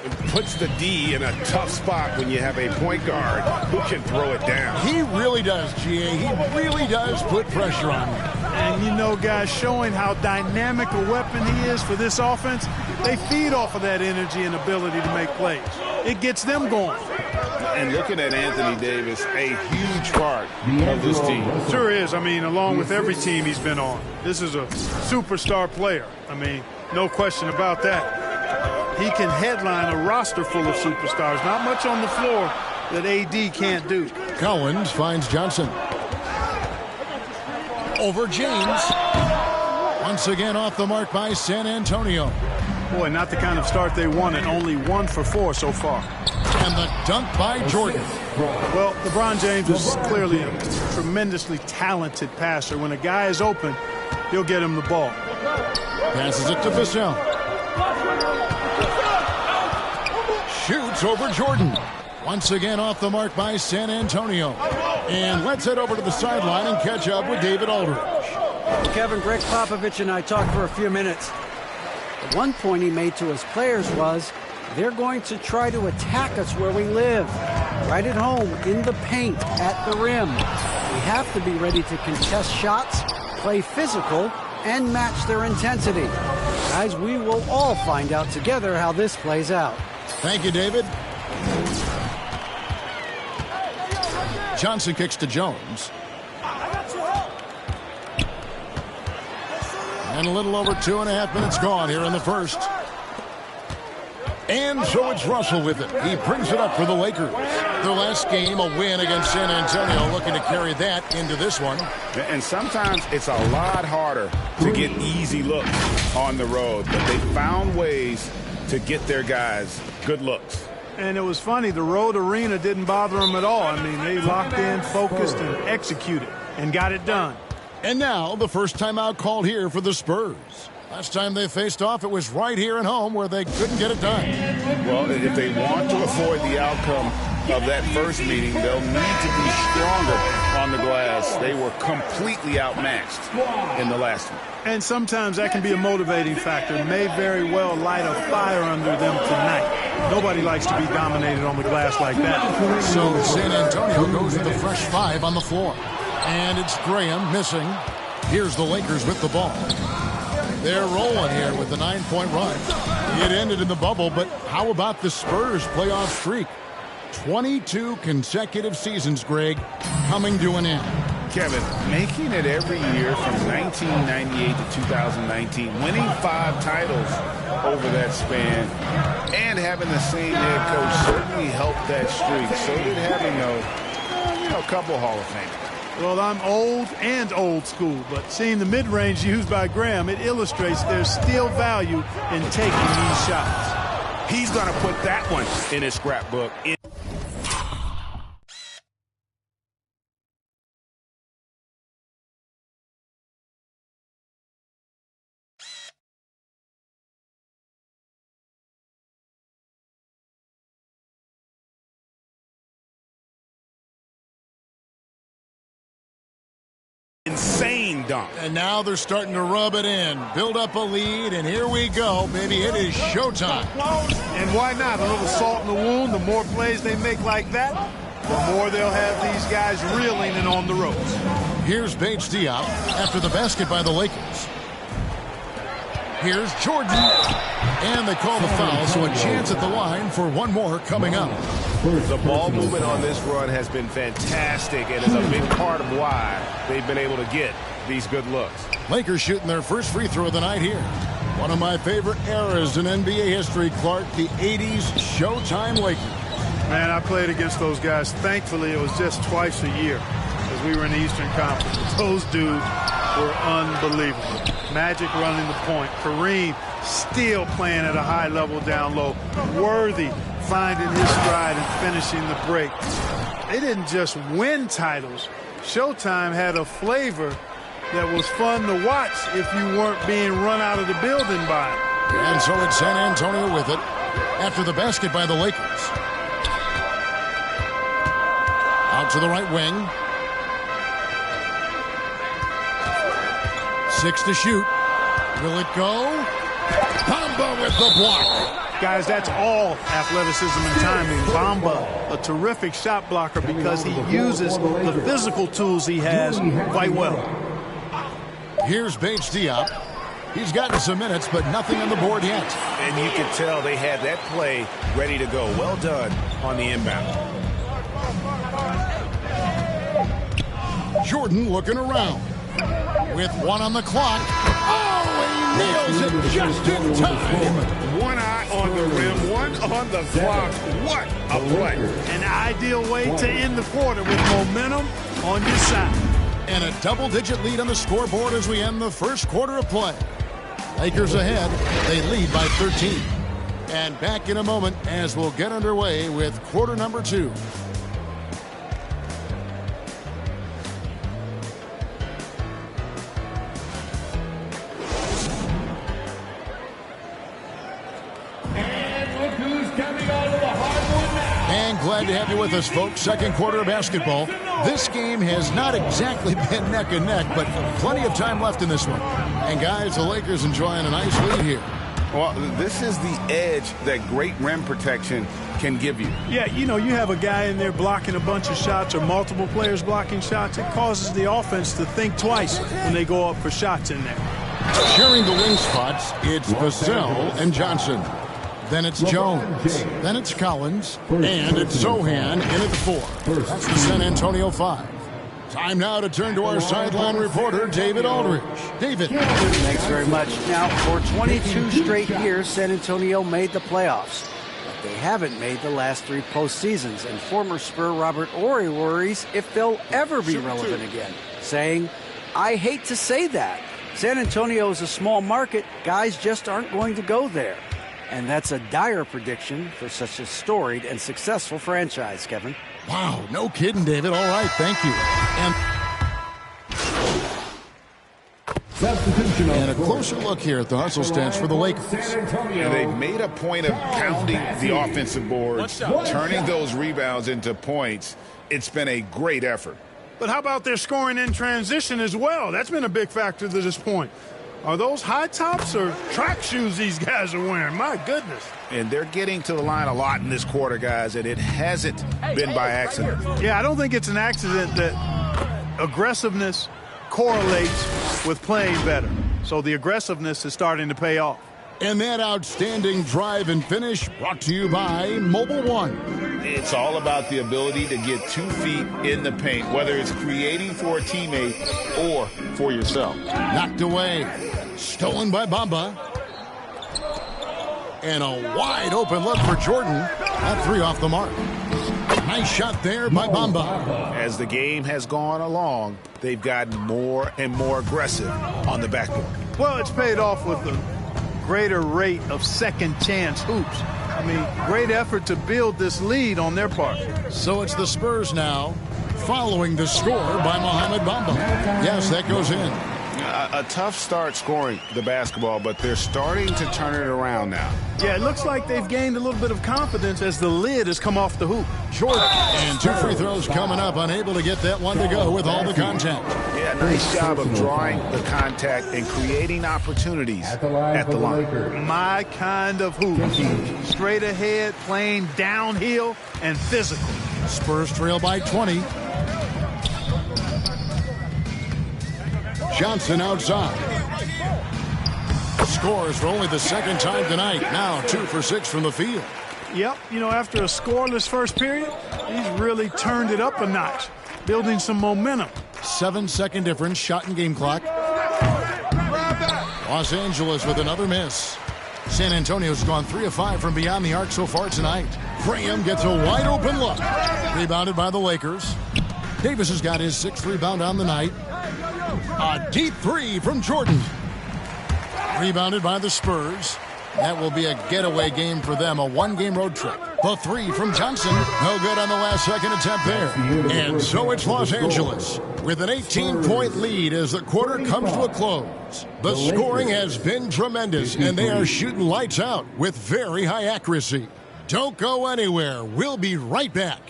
It puts the D in a tough spot when you have a point guard who can throw it down. He really does, GA. He really does put pressure on him. And, you know, guys, showing how dynamic a weapon he is for this offense, they feed off of that energy and ability to make plays. It gets them going. And looking at Anthony Davis, a huge part of this team. Sure is. I mean, along with every team he's been on. This is a superstar player. I mean, no question about that. He can headline a roster full of superstars. Not much on the floor that AD can't do. Collins finds Johnson. Over James. Once again off the mark by San Antonio. Boy, not the kind of start they wanted. Only 1 for 4 so far. And the dunk by Jordan. Well, LeBron James is clearly a tremendously talented passer. When a guy is open, he'll get him the ball. Passes it to Vassell. Shoots over Jordan. Once again off the mark by San Antonio. And let's head over to the sideline and catch up with David Aldridge. Kevin, Greg Popovich and I talked for a few minutes. The one point he made to his players was, they're going to try to attack us where we live. Right at home, in the paint, at the rim. We have to be ready to contest shots, play physical, and match their intensity. Guys, we will all find out together how this plays out. Thank you, David. Johnson kicks to Jones. And a little over 2.5 minutes gone here in the first. And so it's Russell with it. He brings it up for the Lakers. Their last game, a win against San Antonio, looking to carry that into this one. And sometimes it's a lot harder to get easy looks on the road, but they found ways to get their guys good looks. And it was funny, the road arena didn't bother them at all. I mean, they locked in, focused, and executed, and got it done. And now, the first timeout called here for the Spurs. Last time they faced off, it was right here at home where they couldn't get it done. Well, if they want to avoid the outcome of that first meeting, they'll need to be stronger on the glass. They were completely outmatched in the last one. And sometimes that can be a motivating factor. May very well light a fire under them tonight. Nobody likes to be dominated on the glass like that. So San Antonio goes with a fresh 5 on the floor. And it's Graham missing. Here's the Lakers with the ball. They're rolling here with the 9-point run. It ended in the bubble, but how about the Spurs playoff streak? 22 consecutive seasons, Greg, coming to an end. Kevin, making it every year from 1998 to 2019, winning 5 titles over that span, and having the same head coach certainly helped that streak. So did having a couple Hall of Famers. Well, I'm old and old school, but seeing the mid-range used by Graham, it illustrates there's still value in taking these shots. he's going to put that one in his scrapbook. Insane dunk. And now they're starting to rub it in, build up a lead, and here we go, baby. It is showtime. And why not? A little salt in the wound. The more plays they make like that, the more they'll have these guys reeling and on the ropes. Here's Bates Diop after the basket by the Lakers. Here's Jordan. And they call the foul, so a chance at the line for one more coming up. The ball movement on this run has been fantastic and is a big part of why they've been able to get these good looks. Lakers shooting their first free throw of the night here. One of my favorite eras in NBA history, Clark, the 80s Showtime Lakers. Man, I played against those guys. Thankfully, it was just twice a year because we were in the Eastern Conference. But those dudes were unbelievable. Magic running the point. Kareem still playing at a high level down low. Worthy finding his stride and finishing the break. They didn't just win titles. Showtime had a flavor that was fun to watch if you weren't being run out of the building by it. And so it's San Antonio with it after the basket by the Lakers. Out to the right wing. 6 to shoot. Will it go? Bamba with the block. Guys, that's all athleticism and timing. Bamba, a terrific shot blocker because he uses the physical tools he has quite well. Here's Bates Diop. He's gotten some minutes, but nothing on the board yet. And you can tell they had that play ready to go. Well done on the inbound. Jordan looking around. With 1 on the clock. Oh, he nails it just in time. One eye on the rim, one on the clock. What a play. An ideal way to end the quarter with momentum on your side. And a double-digit lead on the scoreboard as we end the first quarter of play. Lakers ahead. They lead by 13. And back in a moment as we'll get underway with quarter number 2. And glad to have you with us, folks. Second quarter of basketball. This game has not exactly been neck and neck, but plenty of time left in this one. And guys, the Lakers enjoying a nice lead here. Well, this is the edge that great rim protection can give you. Yeah, you know, you have a guy in there blocking a bunch of shots or multiple players blocking shots. It causes the offense to think twice when they go up for shots in there. Sharing the wing spots, it's Vassell and Johnson. Then it's Jones. Then it's Collins. And it's Sohan in at the 4. That's the San Antonio 5. Time now to turn to our sideline reporter, David Aldridge. David. Thanks very much. Now, for 22 straight years, San Antonio made the playoffs. But they haven't made the last 3 postseasons. And former Spur Robert Horry worries if they'll ever be relevant again, saying, I hate to say that. San Antonio is a small market. Guys just aren't going to go there. And that's a dire prediction for such a storied and successful franchise, Kevin. Wow, no kidding, David. All right, thank you. And a closer look here at the hustle stats for the Lakers. And they've made a point of pounding the offensive boards, turning those rebounds into points. It's been a great effort. But how about their scoring in transition as well? That's been a big factor to this point. Are those high tops or track shoes these guys are wearing? My goodness. And they're getting to the line a lot in this quarter, guys, and it hasn't been by accident. Yeah, I don't think it's an accident that aggressiveness correlates with playing better. So the aggressiveness is starting to pay off. And that outstanding drive and finish brought to you by Mobile One. It's all about the ability to get 2 feet in the paint, whether it's creating for a teammate or for yourself. Knocked away. Stolen by Bamba. And a wide open look for Jordan. That 3 off the mark. Nice shot there by Bamba. As the game has gone along, they've gotten more and more aggressive on the backboard. Well, it's paid off with the greater rate of second chance hoops. I mean, great effort to build this lead on their part. So it's the Spurs now, following the score by Mohamed Bamba. Yes, that goes in. A tough start scoring the basketball, but they're starting to turn it around now. Yeah, it looks like they've gained a little bit of confidence as the lid has come off the hoop. Jordan. And 2 free throws coming up, unable to get that one to go with all the contact. Yeah, nice job of drawing the contact and creating opportunities at the line. My kind of hoop. Straight ahead, playing downhill, and physical. Spurs trail by 20. Johnson outside. Scores for only the second time tonight. Now 2 for 6 from the field. Yep, you know, after a scoreless first period, he's really turned it up a notch, building some momentum. 7-second difference, shot and game clock. Los Angeles with another miss. San Antonio's gone 3 of 5 from beyond the arc so far tonight. Graham gets a wide open look. Rebounded by the Lakers. Davis has got his 6th rebound on the night. A deep 3 from Jordan. Rebounded by the Spurs. That will be a getaway game for them, a 1-game road trip. The 3 from Johnson. No good on the last second attempt there. And so it's Los Angeles with an 18-point lead as the quarter comes to a close. The scoring has been tremendous, and they are shooting lights out with very high accuracy. Don't go anywhere. We'll be right back.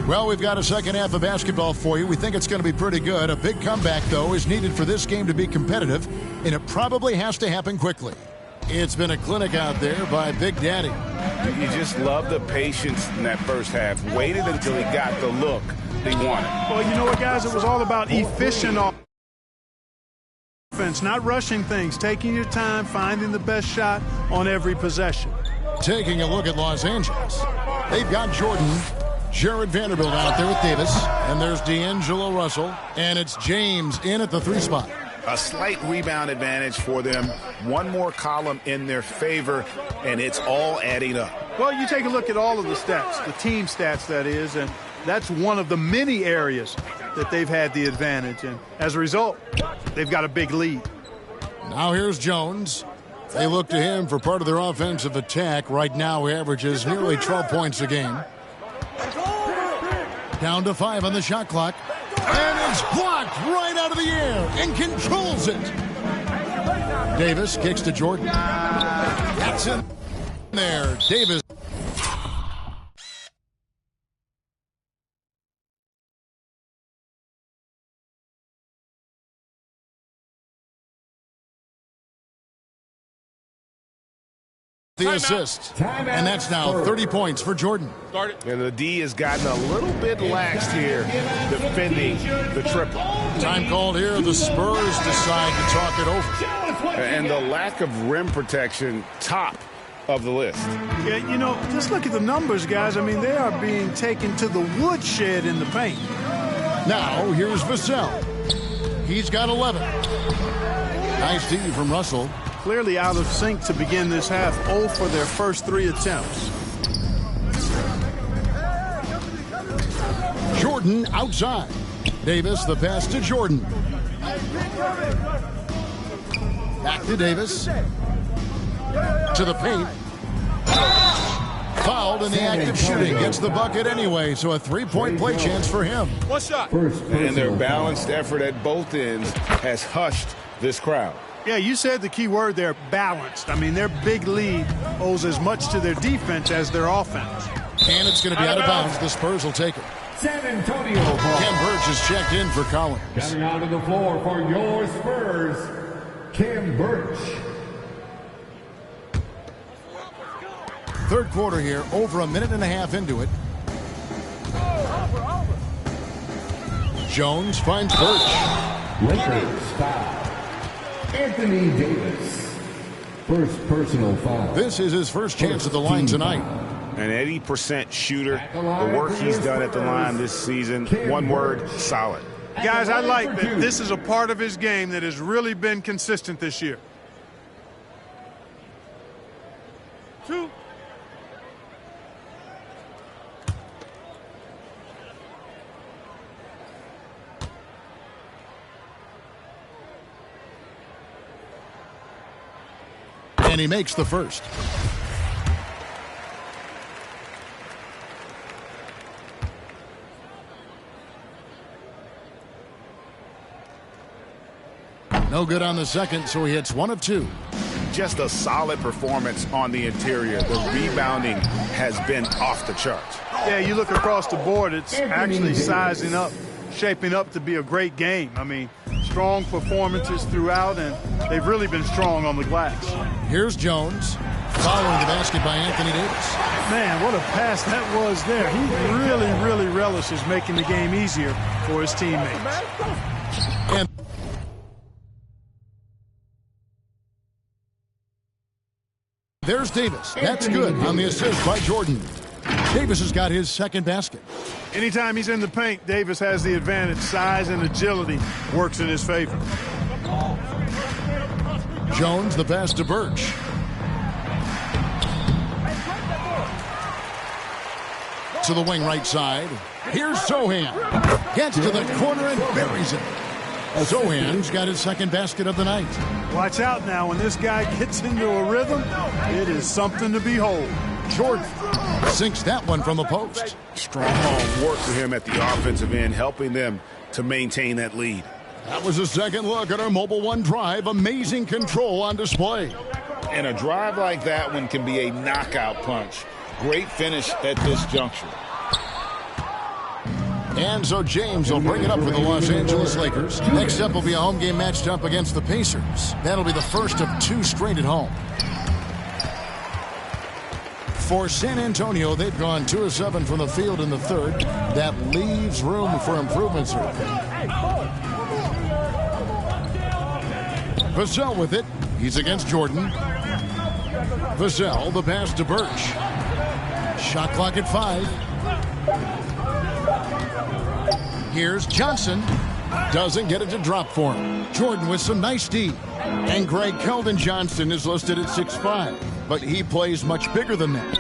Well, we've got a second half of basketball for you. We think it's going to be pretty good. A big comeback, though, is needed for this game to be competitive, and it probably has to happen quickly. It's been a clinic out there by Big Daddy. You just love the patience in that first half. Waited until he got the look he wanted. Well, you know what, guys? It was all about efficient offense, not rushing things, taking your time, finding the best shot on every possession. Taking a look at Los Angeles. They've got Jordan, Jared Vanderbilt out there with Davis, and there's D'Angelo Russell, and it's James in at the 3 spot. A slight rebound advantage for them. One more column in their favor, and it's all adding up. Well, you take a look at all of the stats, the team stats, that is, and that's one of the many areas that they've had the advantage. And as a result, they've got a big lead. Now here's Jones. They look to him for part of their offensive attack. Right now, he averages nearly 12 points a game. Down to 5 on the shot clock. And it's blocked right out of the air and controls it. Davis kicks to Jordan. That's in there. Davis. The assist. And that's now 30 points for Jordan. And the D has gotten a little bit laxed here defending the triple. Time called here. The Spurs decide to talk it over. And the lack of rim protection, top of the list. Yeah, you know, just look at the numbers, guys. I mean, they are being taken to the woodshed in the paint. Now, here's Vassell. He's got 11. Nice D from Russell. Clearly out of sync to begin this half. 0 for their first 3 attempts. Jordan outside. Davis, the pass to Jordan. Back to Davis. To the paint. Fouled in the act of shooting. Gets the bucket anyway, so a 3-point play chance for him. One shot. And their balanced effort at both ends has hushed this crowd. Yeah, you said the key word there, balanced. I mean, their big lead owes as much to their defense as their offense. And it's going to be out of bounds. The Spurs will take it. San Antonio ball. Ken Burch is checked in for Collins. Coming out on the floor for your Spurs, Ken Burch. Third quarter here, over a minute and a half into it. Jones finds Burch. Lakers foul. Anthony Davis. First personal foul. This is his first chance at the line tonight. An 80% shooter. The work he's done at the line this season, one word, solid. Guys, I like that this is a part of his game that has really been consistent this year. 2. And he makes the first. No good on the second, so he hits 1 of 2. Just a solid performance on the interior. The rebounding has been off the charts. Yeah, you look across the board, it's actually sizing up, shaping up to be a great game. I mean, strong performances throughout, and they've really been strong on the glass. Here's Jones, following the basket by Anthony Davis. Man, what a pass that was there. He really relishes making the game easier for his teammates. And there's Davis. That's good on the assist by Jordan. Davis has got his second basket. Anytime he's in the paint, Davis has the advantage. Size and agility works in his favor. Jones, the pass to Birch. To the wing right side. Here's Sochan. Gets to the corner and buries it. Sochan's got his second basket of the night. Watch out now. When this guy gets into a rhythm, it is something to behold. Jordan sinks that one from the post. Strong work for him at the offensive end, helping them to maintain that lead. That was a second look at our Mobile One drive. Amazing control on display. And a drive like that one can be a knockout punch. Great finish at this juncture. And so James will bring it up for the Los Angeles Lakers. Next up will be a home game matched up against the Pacers. That'll be the first of 2 straight at home. For San Antonio, they've gone 2 of 7 from the field in the third. That leaves room for improvements. Vassell with it. He's against Jordan. Vassell, the pass to Birch. Shot clock at 5. Here's Johnson. Doesn't get it to drop for him. Jordan with some nice D. And Greg Keldon Johnson is listed at 6'5", but he plays much bigger than that.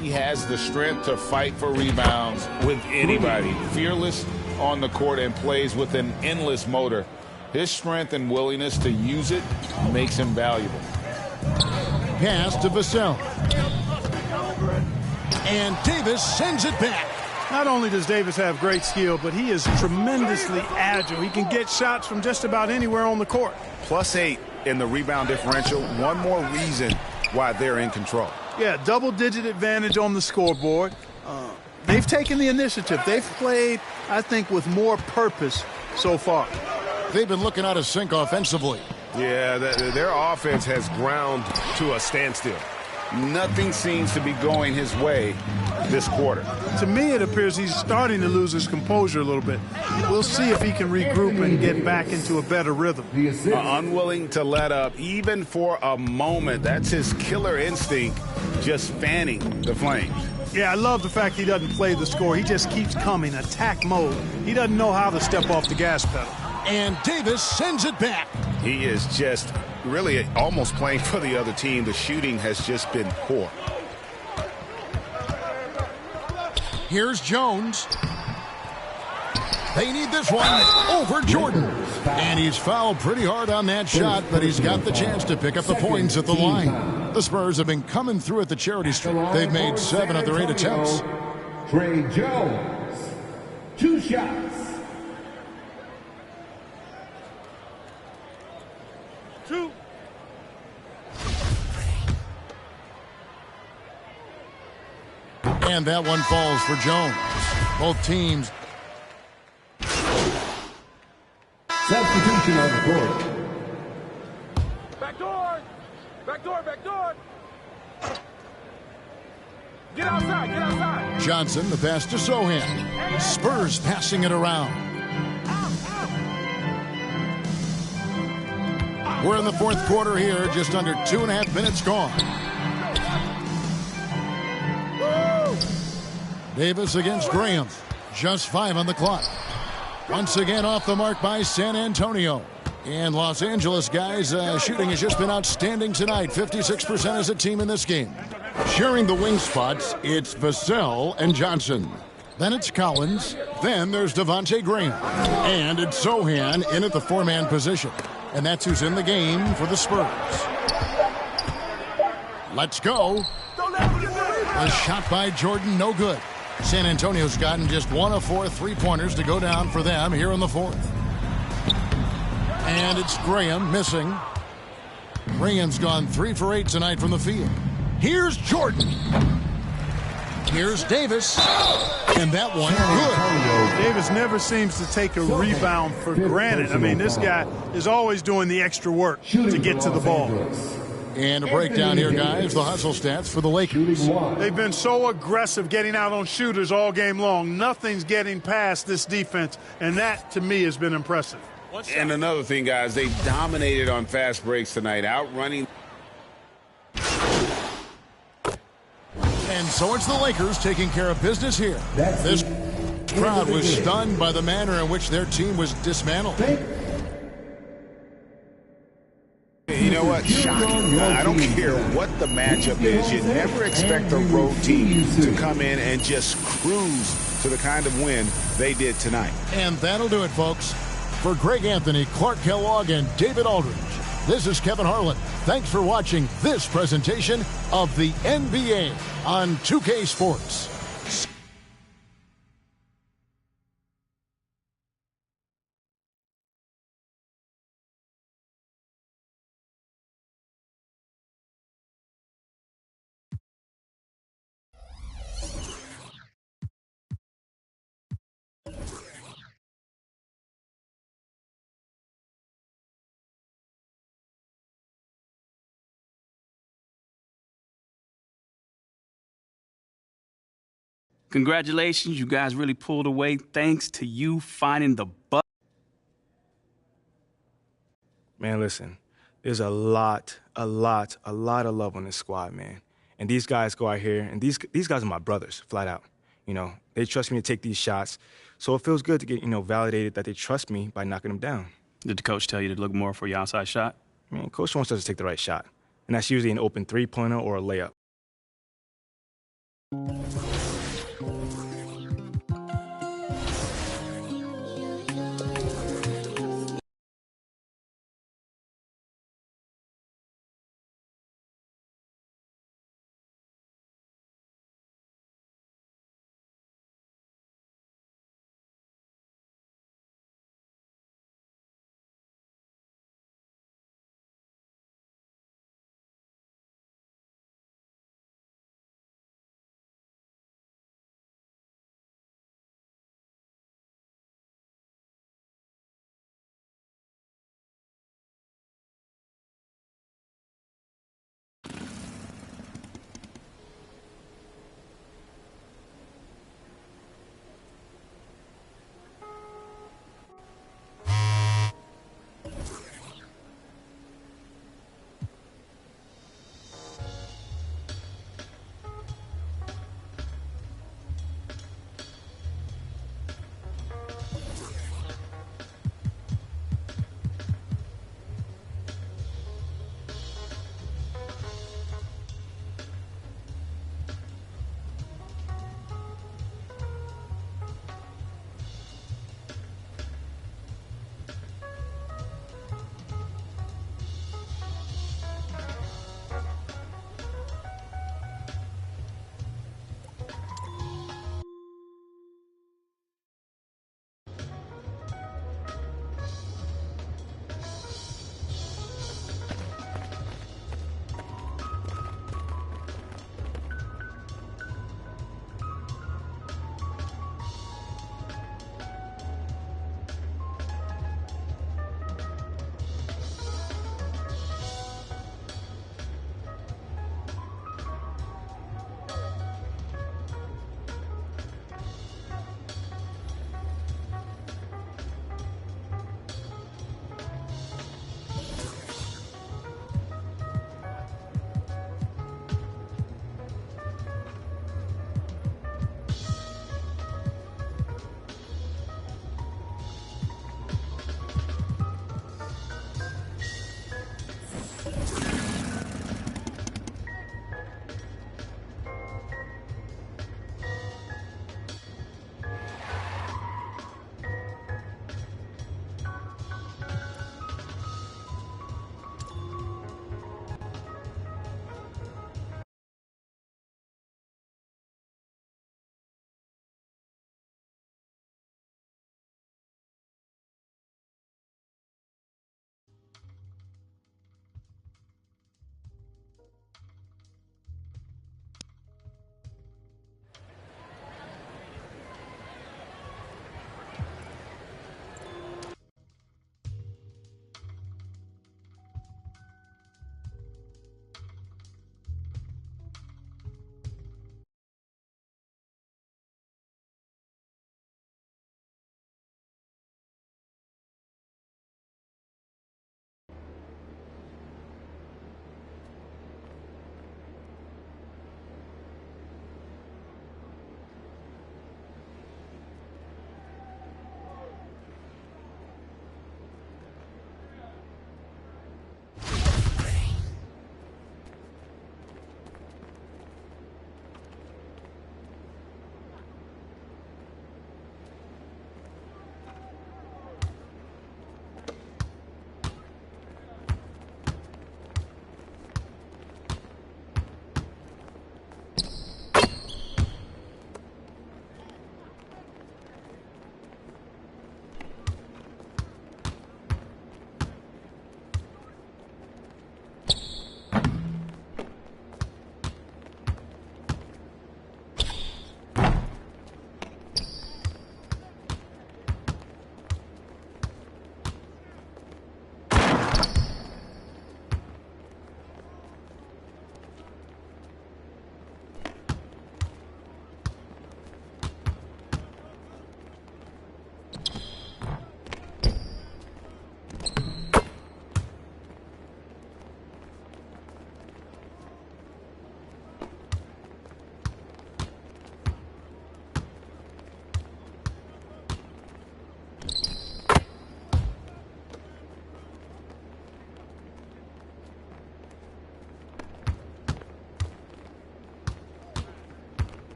He has the strength to fight for rebounds with anybody. Fearless on the court and plays with an endless motor. His strength and willingness to use it makes him valuable. Pass to Vassell. And Davis sends it back. Not only does Davis have great skill, but he is tremendously agile. He can get shots from just about anywhere on the court. +8 in the rebound differential. One more reason why they're in control. Yeah, double-digit advantage on the scoreboard. They've taken the initiative. They've played, I think, with more purpose so far. They've been looking out of sync offensively. Yeah, their offense has ground to a standstill. Nothing seems to be going his way this quarter. To me, it appears he's starting to lose his composure a little bit. We'll see if he can regroup and get back into a better rhythm. Unwilling to let up, even for a moment. That's his killer instinct, just fanning the flames. Yeah, I love the fact he doesn't play the score. He just keeps coming, attack mode. He doesn't know how to step off the gas pedal. And Davis sends it back. He is just really almost playing for the other team. The shooting has just been poor. Here's Jones. They need this one over Jordan. And he's fouled pretty hard on that shot, but he's got the chance to pick up the points at the line. The Spurs have been coming through at the charity strip. They've made 7 of their 8 attempts. Trey Jones, 2 shots. And that one falls for Jones. Both teams. Substitution on the court. Back door! Back door! Back door! Get outside! Get outside! Johnson, the pass to Sochan. Spurs passing it around. We're in the fourth quarter here, just under 2.5 minutes gone. Davis against Graham. Just 5 on the clock. Once again off the mark by San Antonio. And Los Angeles, guys, shooting has just been outstanding tonight. 56% as a team in this game. Sharing the wing spots, it's Vassell and Johnson. Then it's Collins. Then there's Devontae Graham. And it's Sochan in at the 4-man position. And that's who's in the game for the Spurs. Let's go. A shot by Jordan, no good. San Antonio's gotten just 1 of 4 3-pointers to go down for them here in the fourth. And it's Graham missing. Graham's gone 3 for 8 tonight from the field. Here's Jordan. Here's Davis. And that one good. Davis never seems to take a rebound for granted. I mean, this guy is always doing the extra work to get to the ball. And a breakdown here, guys. The hustle stats for the Lakers. They've been so aggressive getting out on shooters all game long. Nothing's getting past this defense, and that, to me, has been impressive. And another thing, guys, they dominated on fast breaks tonight, outrunning. And so it's the Lakers taking care of business here. This crowd was stunned by the manner in which their team was dismantled. You know what? Shocking. I don't care what the matchup is. You never expect a road team to come in and just cruise to the kind of win they did tonight. And that'll do it, folks. For Greg Anthony, Clark Kellogg, and David Aldridge, this is Kevin Harlan. Thanks for watching this presentation of the NBA on 2K Sports. Congratulations, you guys really pulled away thanks to you finding the butt. Man, listen, there's a lot of love on this squad, man. And these guys go out here, and these guys are my brothers, flat out. You know, they trust me to take these shots, so it feels good to get, validated that they trust me by knocking them down. Did the coach tell you to look more for your outside shot? Man, coach wants us to take the right shot, and that's usually an open three-pointer or a layup.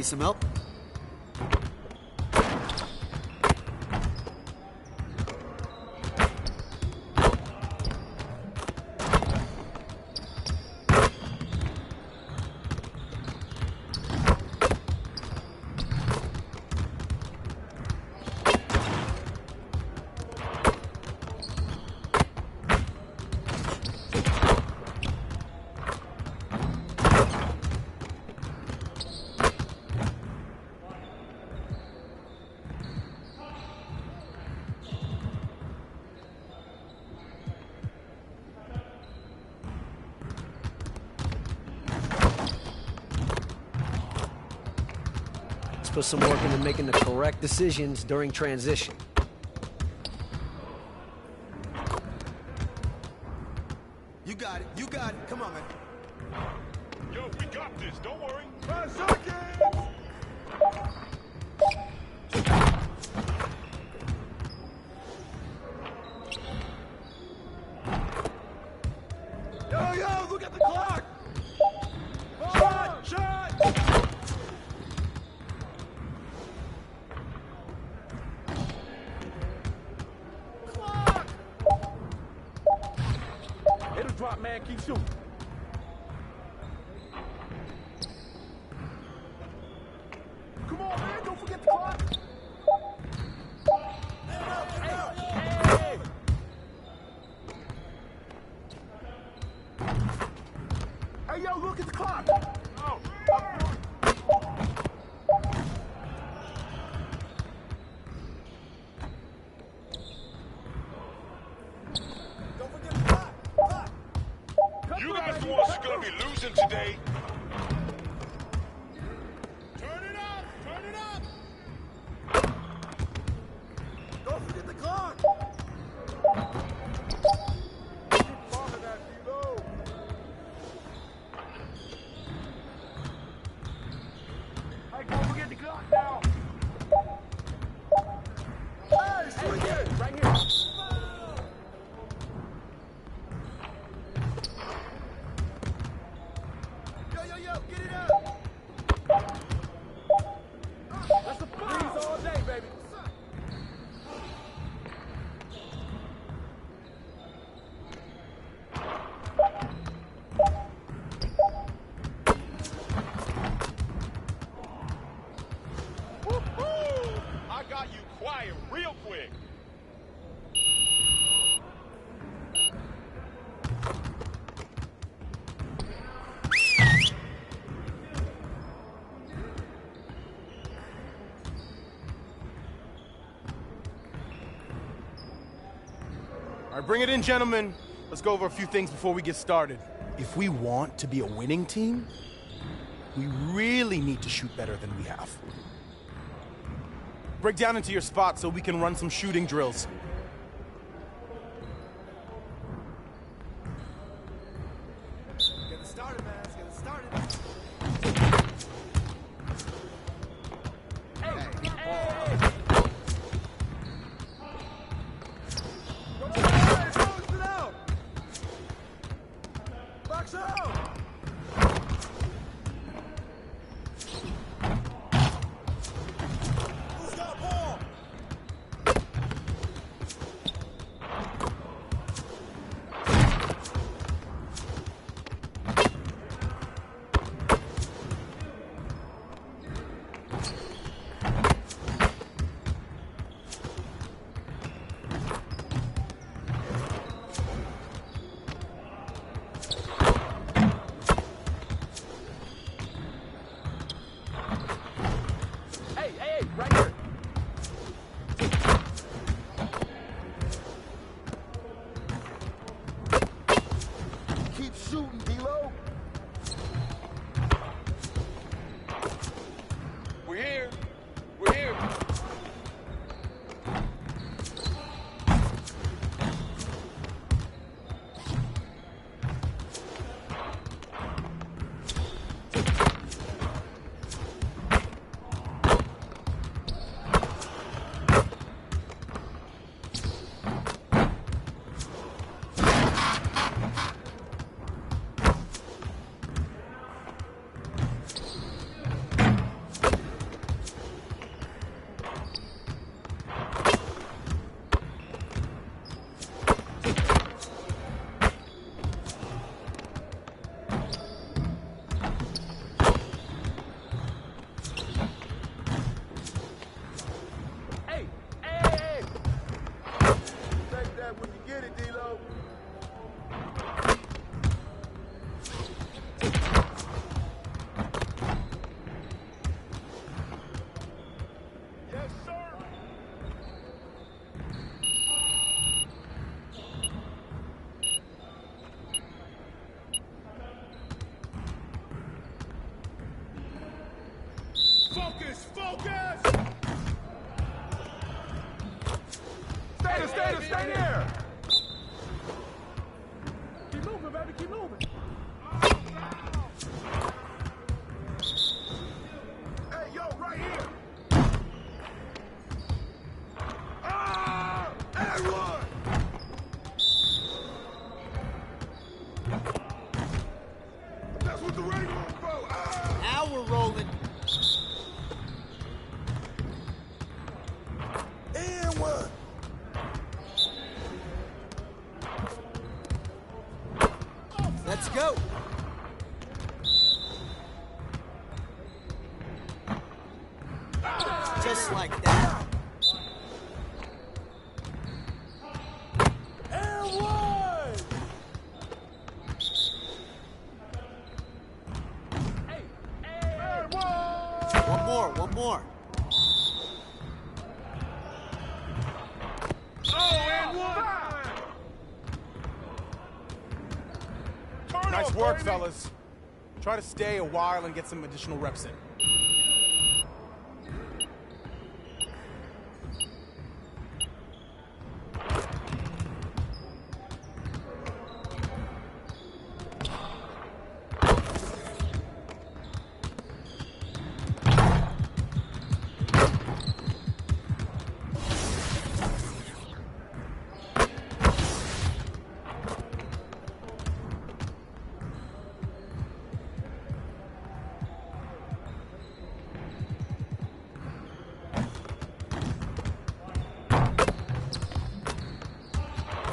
Need some help? Put some work into making the correct decisions during transition. You got it. You got it. Come on, man. Yo, we got this. Don't worry. 5 seconds. Yo, look at the clock. Shot. It'll drop, man. Keep shooting. Come on, man. Don't forget the clock. Hey. Hey, yo, look at the clock. Oh. You guys the ones who's gonna be losing today. Turn it up! Turn it up! Don't forget the clock. Keep bombing that, D-Lo. Hey, don't forget the clock now. Hey, swing it. Right here. Yo, get it up. That's a freeze all day, baby. Woo-hoo! I got you quiet real quick. All right, bring it in, gentlemen. Let's go over a few things before we get started. If we want to be a winning team, we really need to shoot better than we have. Break down into your spots so we can run some shooting drills. Get it started, man. Let's get it started. Box out! Who's got ball? Take that when you get it, D-Lo. Yes, sir. Focus, focus! Stay there! Keep moving, baby, keep moving. Hey, yo, right here! Everyone! That's what the radio is for! Now we're rolling. And one! Let's go. Just like that. And one! One more. Nice work, fellas. Try to stay a while and get some additional reps in.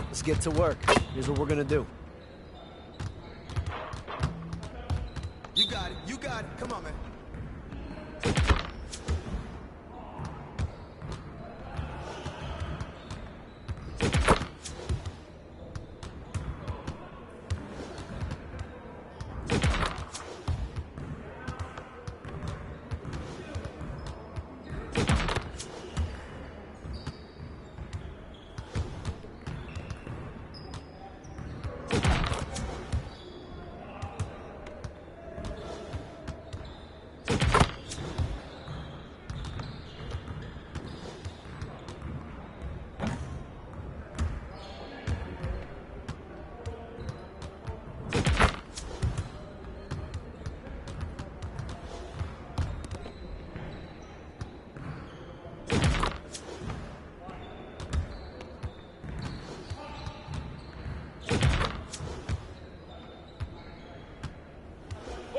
Let's get to work. Here's what we're gonna do. You got it. You got it. Come on, man.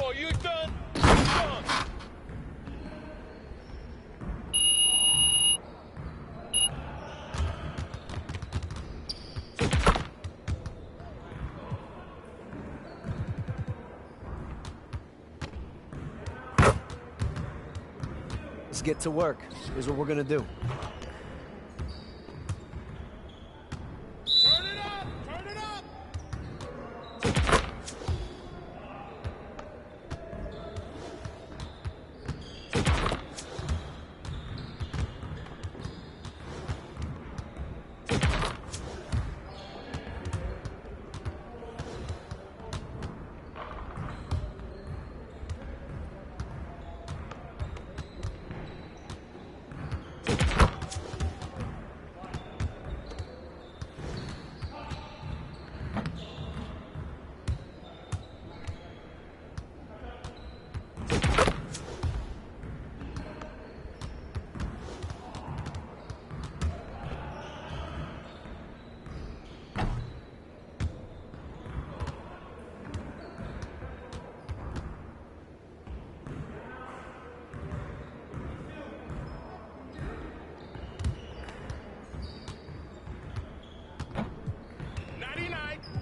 Oh, you done? Done. Let's get to work. Here's what we're gonna do. Turn it up! Turn it up!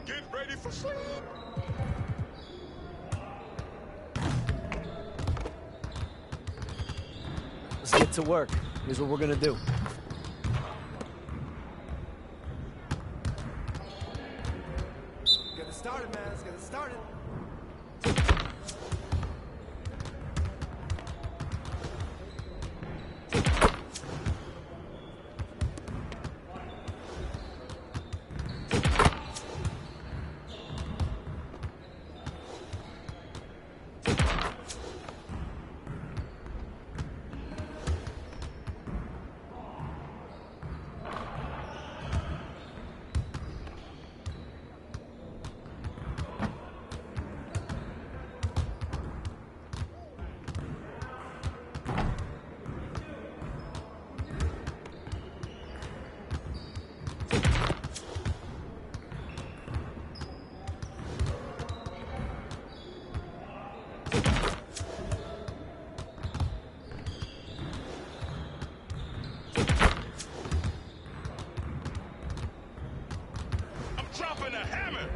Get ready for sleep. Let's get to work. Here's what we're gonna do. started, man. Let's get it started. Dropping a hammer.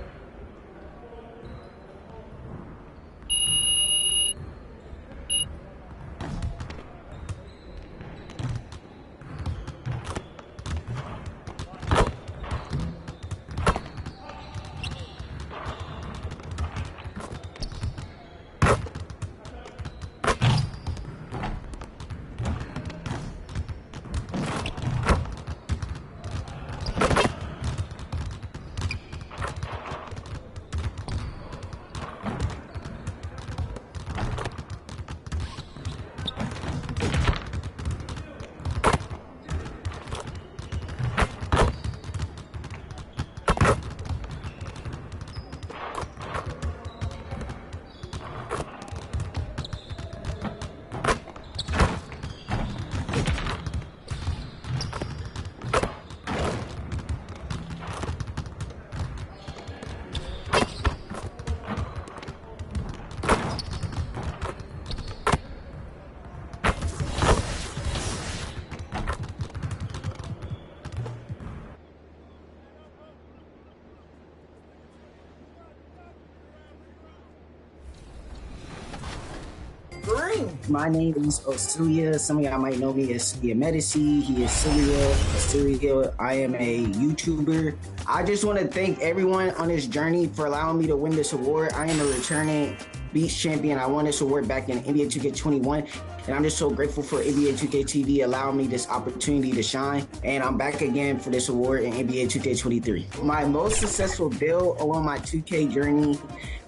My name is Osilia. Some of y'all might know me as Celia Medici. He is Celia. I am a YouTuber. I just want to thank everyone on this journey for allowing me to win this award. I am a returning Beach champion. I won this award back in NBA 2K21, and I'm just so grateful for NBA 2K TV allowing me this opportunity to shine. And I'm back again for this award in NBA 2K23. My most successful build along my 2K journey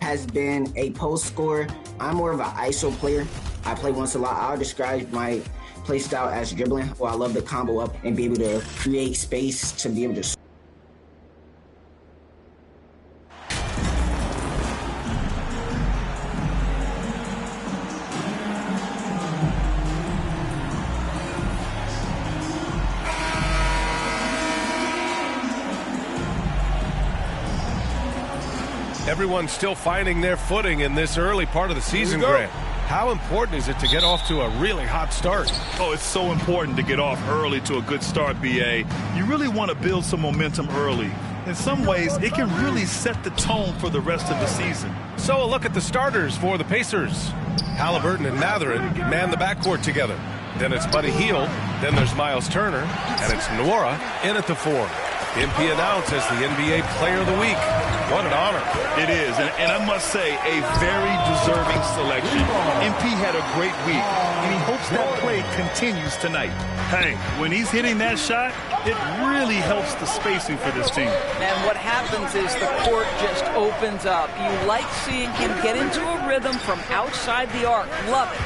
has been a post scorer. I'm more of an ISO player. I play once a lot. I'll describe my play style as dribbling. Well, I love to combo up and be able to create space to be able to. Everyone's still finding their footing in this early part of the season, Grant. How important is it to get off to a really hot start? Oh, it's so important to get off early to a good start, BA. You really want to build some momentum early. In some ways, it can really set the tone for the rest of the season. So a look at the starters for the Pacers. Halliburton and Mathurin man the backcourt together. Then it's Buddy Hield, then there's Miles Turner, and it's Nwora in at the 4. MP announced as the NBA Player of the Week. What an honor. It is, and I must say, a very deserving selection. MP had a great week, and he hopes that play continues tonight. Hey, when he's hitting that shot, it really helps the spacing for this team. And what happens is the court just opens up. You like seeing him get into a rhythm from outside the arc. Love it.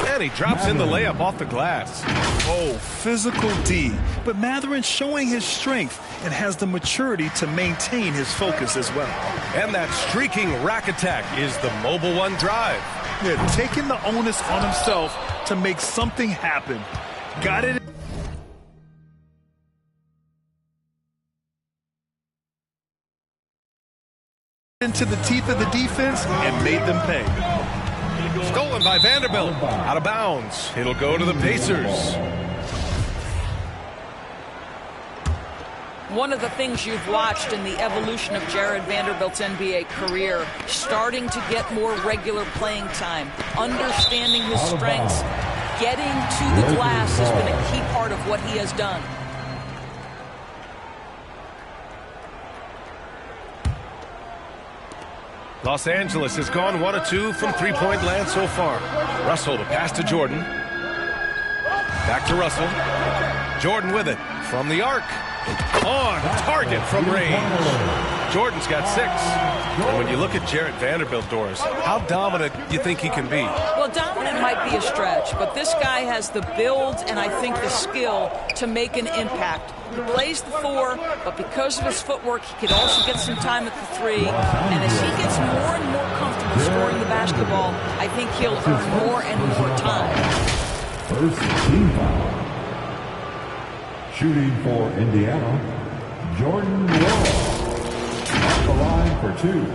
And he drops in the layup off the glass. Oh, physical D. But Mathurin showing his strength and has the maturity to maintain his focus as well. And that streaking rack attack is the Mobile One drive. Yeah, taking the onus on himself to make something happen. Got it into the teeth of the defense and made them pay. Stolen by Vanderbilt. Out of bounds. It'll go to the Pacers. One of the things you've watched in the evolution of Jared Vanderbilt's NBA career, starting to get more regular playing time, understanding his strengths, getting to the glass has been a key part of what he has done. Los Angeles has gone 1 of 2 from three-point land so far. Russell to pass to Jordan. Back to Russell. Jordan with it from the arc. On target from range. Jordan's got 6. And when you look at Jarred Vanderbilt, Doris, how dominant do you think he can be? Well, dominant might be a stretch, but this guy has the build and I think the skill to make an impact. He plays the 4, but because of his footwork, he could also get some time at the 3. And as he gets more and more comfortable scoring the basketball, I think he'll earn more and more time. First team foul. Shooting for Indiana, Jordan Wall. Off the line for 2.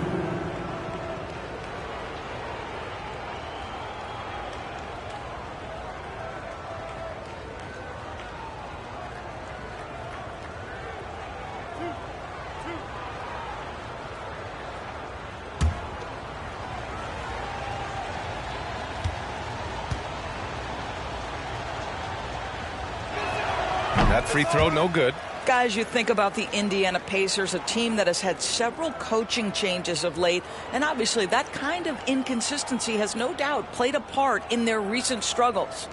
That free throw, no good. Guys, you think about the Indiana Pacers, a team that has had several coaching changes of late, and obviously that kind of inconsistency has no doubt played a part in their recent struggles.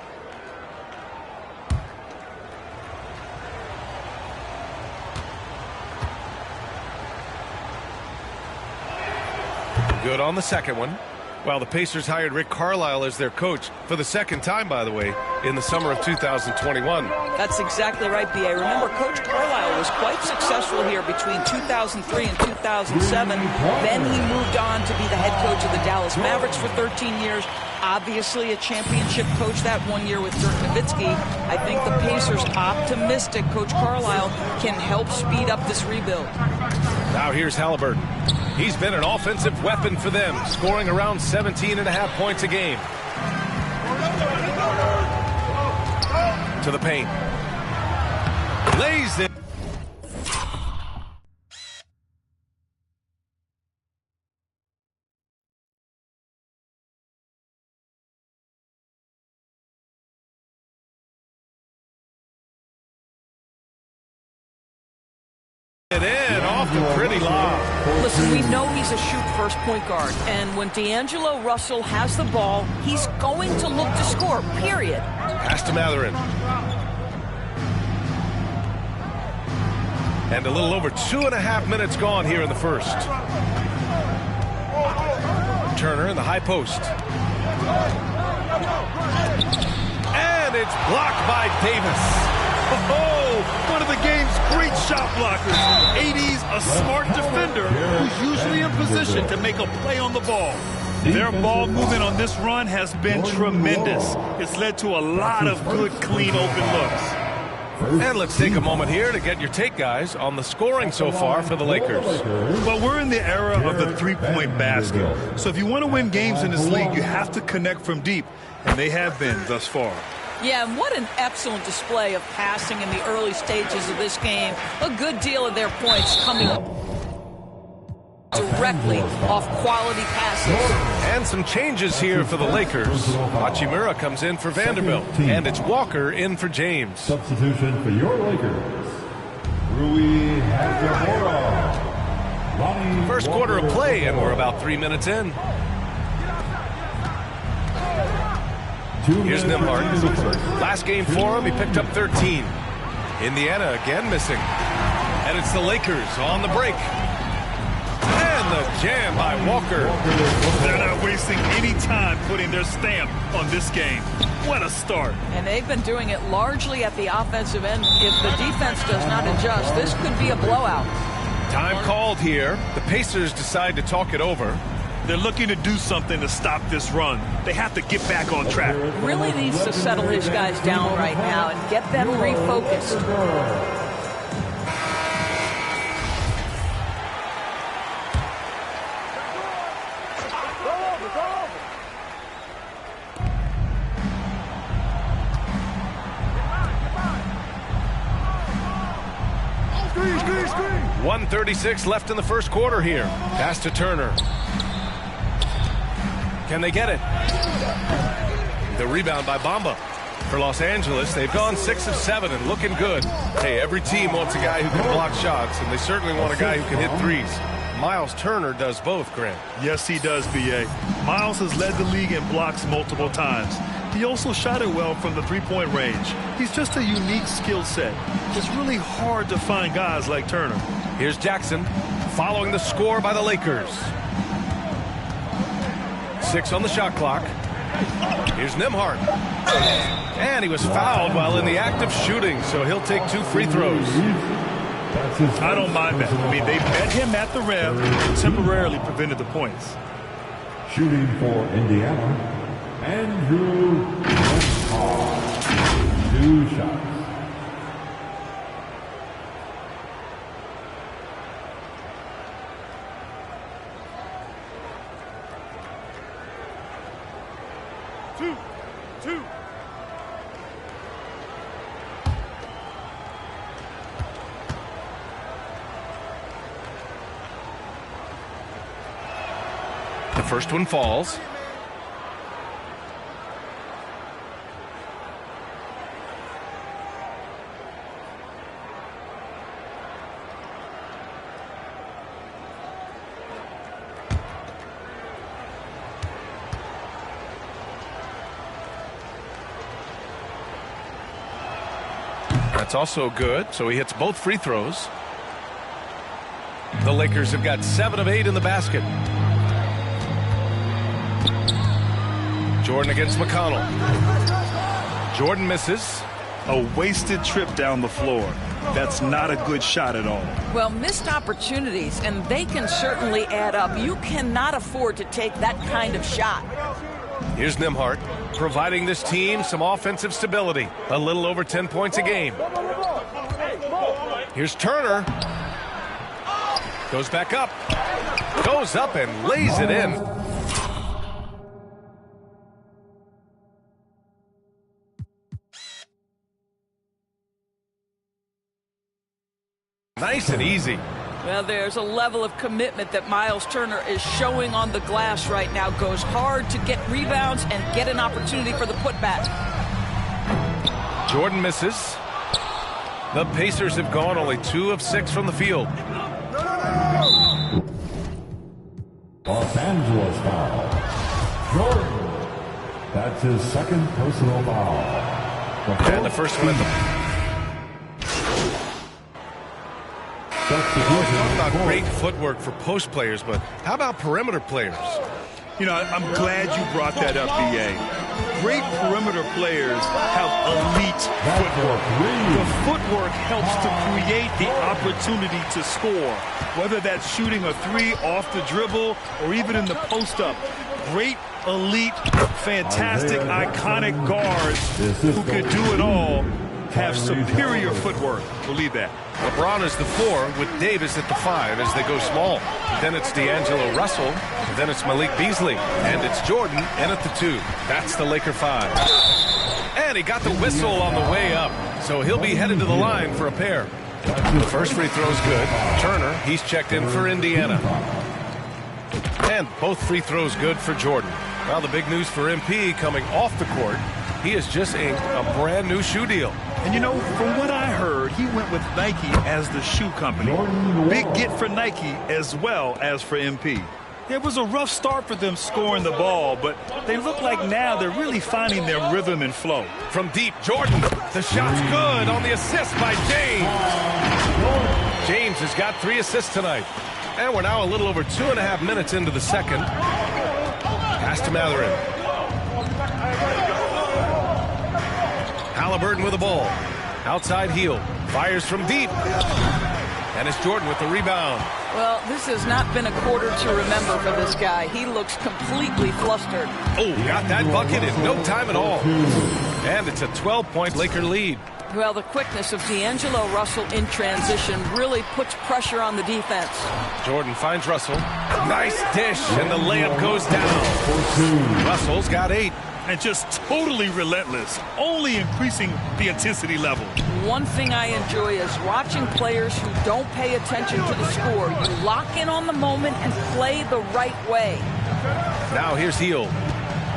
Good on the second one. Well, the Pacers hired Rick Carlisle as their coach for the second time, by the way, in the summer of 2021. That's exactly right, B.A. Remember, Coach Carlisle was quite successful here between 2003 and 2007. Then he moved on to be the head coach of the Dallas Mavericks for 13 years. Obviously a championship coach that 1 year with Dirk Nowitzki. I think the Pacers optimistic Coach Carlisle can help speed up this rebuild. Now here's Halliburton. He's been an offensive weapon for them, scoring around 17.5 points a game. To the paint. Lays it. It in off the pretty lob. Listen, we know he's a shoot-first point guard, and when D'Angelo Russell has the ball, he's going to look to score, period. Pass to Mathurin. And a little over 2.5 minutes gone here in the first. Turner in the high post. And it's blocked by Davis. Oh, one of the game's great shot blockers. AD's a smart defender who's usually in position to make a play on the ball. Their ball movement on this run has been tremendous. It's led to a lot of good, clean, open looks. And let's take a moment here to get your take, guys, on the scoring so far for the Lakers. Well, we're in the era of the three-point basket. So if you want to win games in this league, you have to connect from deep, and they have been thus far. Yeah, and what an excellent display of passing in the early stages of this game. A good deal of their points coming directly off quality passes. And some changes here for the Lakers. Hachimura comes in for Vanderbilt, and it's Walker in for James. Substitution for your Lakers, Rui Hachimura. First quarter of play, and we're about 3 minutes in. Here's Nembhard. Last game for him, he picked up 13. Indiana again missing. And it's the Lakers on the break. And the jam by Walker. They're not wasting any time putting their stamp on this game. What a start. And they've been doing it largely at the offensive end. If the defense does not adjust, this could be a blowout. Time called here. The Pacers decide to talk it over. They're looking to do something to stop this run. They have to get back on track. Really needs to settle his guys down right now and get them refocused. Screen. 1:36 left in the first quarter here. Pass to Turner. Can they get it? The rebound by Bamba. For Los Angeles, they've gone 6 of 7 and looking good. Hey, every team wants a guy who can block shots, and they certainly want a guy who can hit threes. Miles Turner does both, Grant. Yes, he does, B.A. Miles has led the league in blocks multiple times. He also shot it well from the three-point range. He's just a unique skill set. It's really hard to find guys like Turner. Here's Jackson following the score by the Lakers. 6 on the shot clock. Here's Nembhard. And he was fouled while in the act of shooting, so he'll take 2 free throws. I don't mind that. I mean, they met him at the rim and temporarily prevented the points. Shooting for Indiana, Andrew Nembhard. 2 shots. The first one falls. That's also good, so he hits both free throws. The Lakers have got 7 of 8 in the basket. Jordan against McConnell. Jordan misses. A wasted trip down the floor. That's not a good shot at all. Well, missed opportunities, and they can certainly add up. You cannot afford to take that kind of shot. Here's Nembhard, providing this team some offensive stability. A little over 10 points a game. Here's Turner. Goes back up. Goes up and lays it in. Nice and easy. Well, there's a level of commitment that Miles Turner is showing on the glass right now. Goes hard to get rebounds and get an opportunity for the putback. Jordan misses. The Pacers have gone only 2 of 6 from the field. Los Angeles foul. Jordan. That's his second personal foul. And the first one at the... Talk about great footwork for post players, but how about perimeter players? You know, I'm glad you brought that up, B.A. Great perimeter players have elite footwork. The footwork helps to create the opportunity to score, whether that's shooting a 3 off the dribble or even in the post-up. Great, elite, fantastic, iconic guards who can do it all have superior footwork. Believe that. LeBron is the 4 with Davis at the 5 as they go small. Then it's D'Angelo Russell. Then it's Malik Beasley. And it's Jordan in at the 2. That's the Laker 5. And he got the whistle on the way up. So he'll be headed to the line for a pair. The first free throw's good. Turner, he's checked in for Indiana. And both free throws good for Jordan. Well, the big news for MP coming off the court. He has just inked a brand new shoe deal. And you know, from what I heard, he went with Nike as the shoe company. Big get for Nike as well as for MP. It was a rough start for them scoring the ball, but they look like now they're really finding their rhythm and flow. From deep, Jordan. The shot's good on the assist by James. James has got 3 assists tonight. And we're now a little over 2.5 minutes into the second. Pass to Mathurin. Halliburton with the ball. Outside heel. Fires from deep. And it's Jordan with the rebound. Well, this has not been a quarter to remember for this guy. He looks completely flustered. Oh, got that bucket in no time at all. And it's a 12-point Laker lead. Well, the quickness of D'Angelo Russell in transition really puts pressure on the defense. Jordan finds Russell. Nice dish, and the layup goes down. Russell's got 8. And just totally relentless, only increasing the intensity level. One thing I enjoy is watching players who don't pay attention to the score. You lock in on the moment and play the right way. Now here's Hield.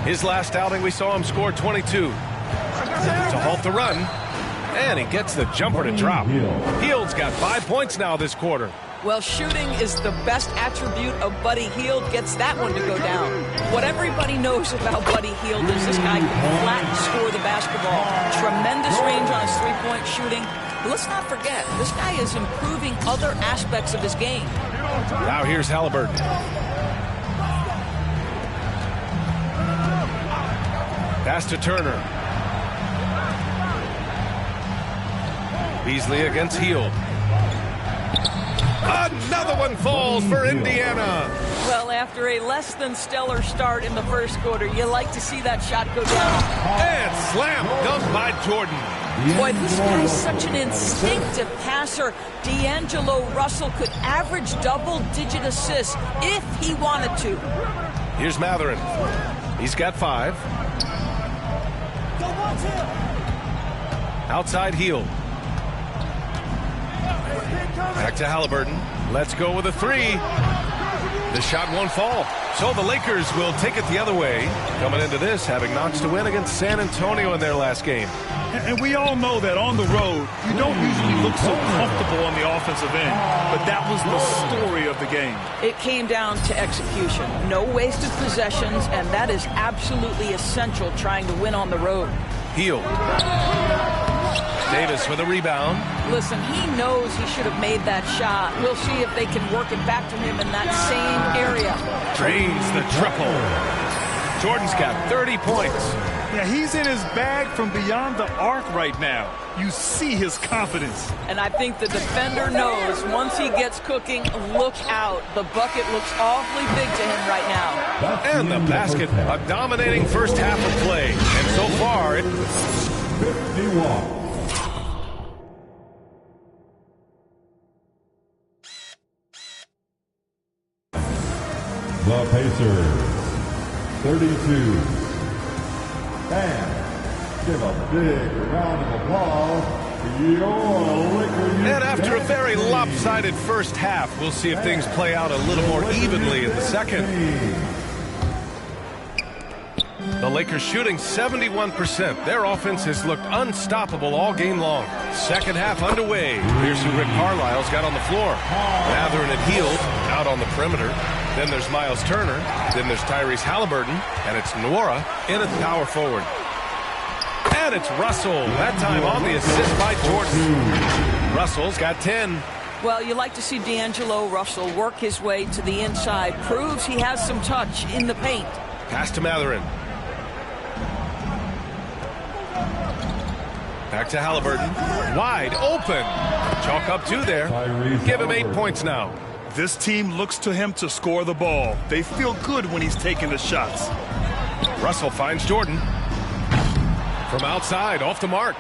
His last outing, we saw him score 22. To halt the run, and he gets the jumper to drop. Hield's got 5 points now this quarter. Well, shooting is the best attribute of Buddy Hield. Gets that one to go down. What everybody knows about Buddy Hield is this guy can flat score the basketball. Tremendous range on his three-point shooting. But let's not forget, this guy is improving other aspects of his game. Now here's Halliburton. Pass to Turner. Beasley against Hield. Another one falls for Indiana. Well, after a less than stellar start in the first quarter, you like to see that shot go down. And slam dunk by Jordan. Boy, this guy's such an instinctive passer. D'Angelo Russell could average double-digit assists if he wanted to. Here's Mathurin. He's got 5. Outside Hield. Back to Halliburton. Let's go with a 3. The shot won't fall. So the Lakers will take it the other way. Coming into this, having notched a win against San Antonio in their last game. And we all know that on the road, you don't usually look so comfortable on the offensive end. But that was the story of the game. It came down to execution. No wasted possessions, and that is absolutely essential trying to win on the road. Hield. Davis with a rebound. Listen, he knows he should have made that shot. We'll see if they can work it back to him in that same area. Drains the triple. Jordan's got 30 points. Yeah, he's in his bag from beyond the arc right now. You see his confidence. And I think the defender knows once he gets cooking, look out. The bucket looks awfully big to him right now. And the basket, a dominating first half of play. And so far, it's 51. The Pacers, 32. And give a big round of applause to your Lakers. And after a very lopsided first half, we'll see if things play out a little more evenly in the second. The Lakers shooting 71%. Their offense has looked unstoppable all game long. Second half underway. Here's who Rick Carlisle's got on the floor. Mathurin and Hield out on the perimeter. Then there's Miles Turner. Then there's Tyrese Halliburton. And it's Nwora in at power forward. And it's Russell. That time on the assist by Jordan. Russell's got 10. Well, you like to see D'Angelo Russell work his way to the inside. Proves he has some touch in the paint. Pass to Mathurin. Back to Halliburton. Wide open. Chalk up 2 there. Give him 8 points now. This team looks to him to score the ball. They feel good when he's taking the shots. Russell finds Jordan. From outside, off the mark.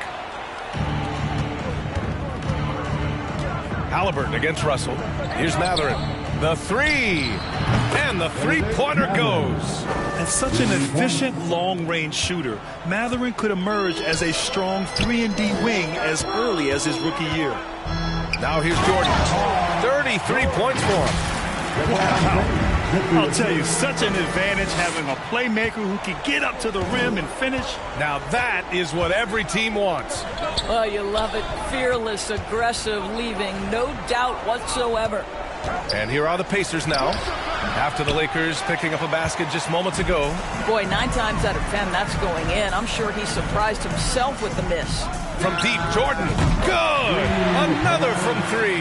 Halliburton against Russell. Here's Mathurin. The 3. And the three-pointer goes. As such an efficient long-range shooter, Mathurin could emerge as a strong 3-and-D wing as early as his rookie year. Now here's Jordan. 33 points for him. Wow. I'll tell you, such an advantage having a playmaker who can get up to the rim and finish. Now that is what every team wants. Oh, you love it. Fearless, aggressive, leaving no doubt whatsoever. And here are the Pacers now. After the Lakers picking up a basket just moments ago. Boy, 9 times out of 10, that's going in. I'm sure he surprised himself with the miss. From deep, Jordan. Good! Another from 3.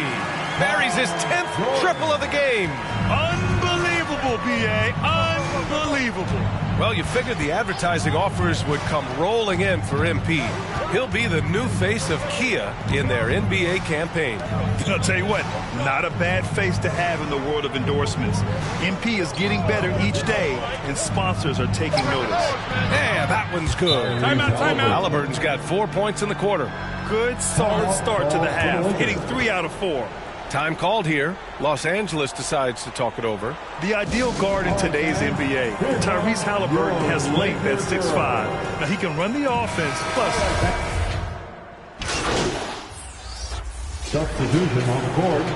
Buries his 10th triple of the game. Unbelievable, B.A. Unbelievable. Well, you figured the advertising offers would come rolling in for MP. He'll be the new face of Kia in their NBA campaign. I'll tell you what, not a bad face to have in the world of endorsements. MP is getting better each day, and sponsors are taking notice. Yeah, that one's good. Timeout. Halliburton's got 4 points in the quarter. Good, solid start to the half, hitting 3 out of 4. Time called here. Los Angeles decides to talk it over. The ideal guard in today's NBA. Tyrese Halliburton has length at 6'5". Now he can run the offense, plus substitution on the court.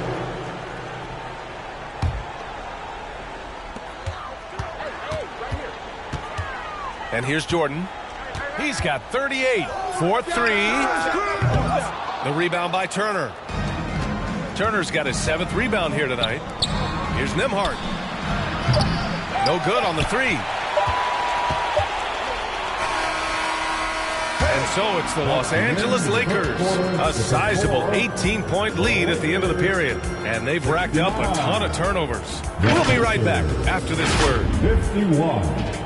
And here's Jordan. He's got 38 for 3. The rebound by Turner. Turner's got his 7th rebound here tonight. Here's Nembhard. No good on the 3. And so it's the Los Angeles Lakers. A sizable 18-point lead at the end of the period. And they've racked up a ton of turnovers. We'll be right back after this word. 51.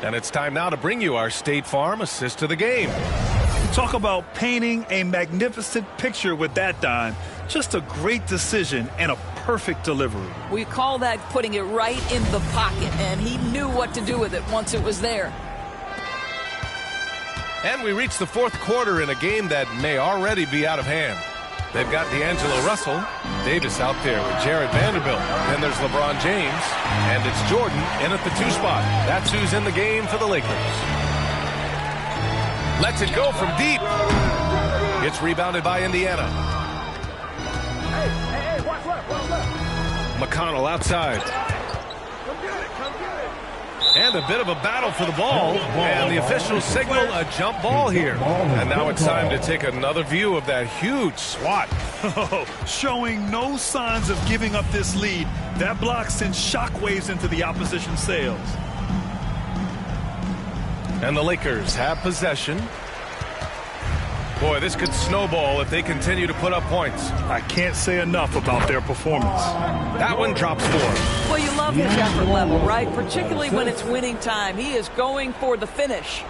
And it's time now to bring you our State Farm assist to the game. Talk about painting a magnificent picture with that dime. Just a great decision and a perfect delivery. We call that putting it right in the pocket, and he knew what to do with it once it was there. And we reach the 4th quarter in a game that may already be out of hand. They've got D'Angelo Russell, Davis out there with Jared Vanderbilt. Then there's LeBron James, and it's Jordan in at the 2 spot. That's who's in the game for the Lakers. Lets it go from deep. It's rebounded by Indiana. McConnell outside. And a bit of a battle for the ball. And the officials signal a jump ball here. And now it's time to take another view of that huge swat. Showing no signs of giving up this lead. That block sends shockwaves into the opposition sails. And the Lakers have possession. Boy, this could snowball if they continue to put up points. I can't say enough about their performance. That one drops 4. Well, you love his effort level, right? Particularly when it's winning time. He is going for the finish.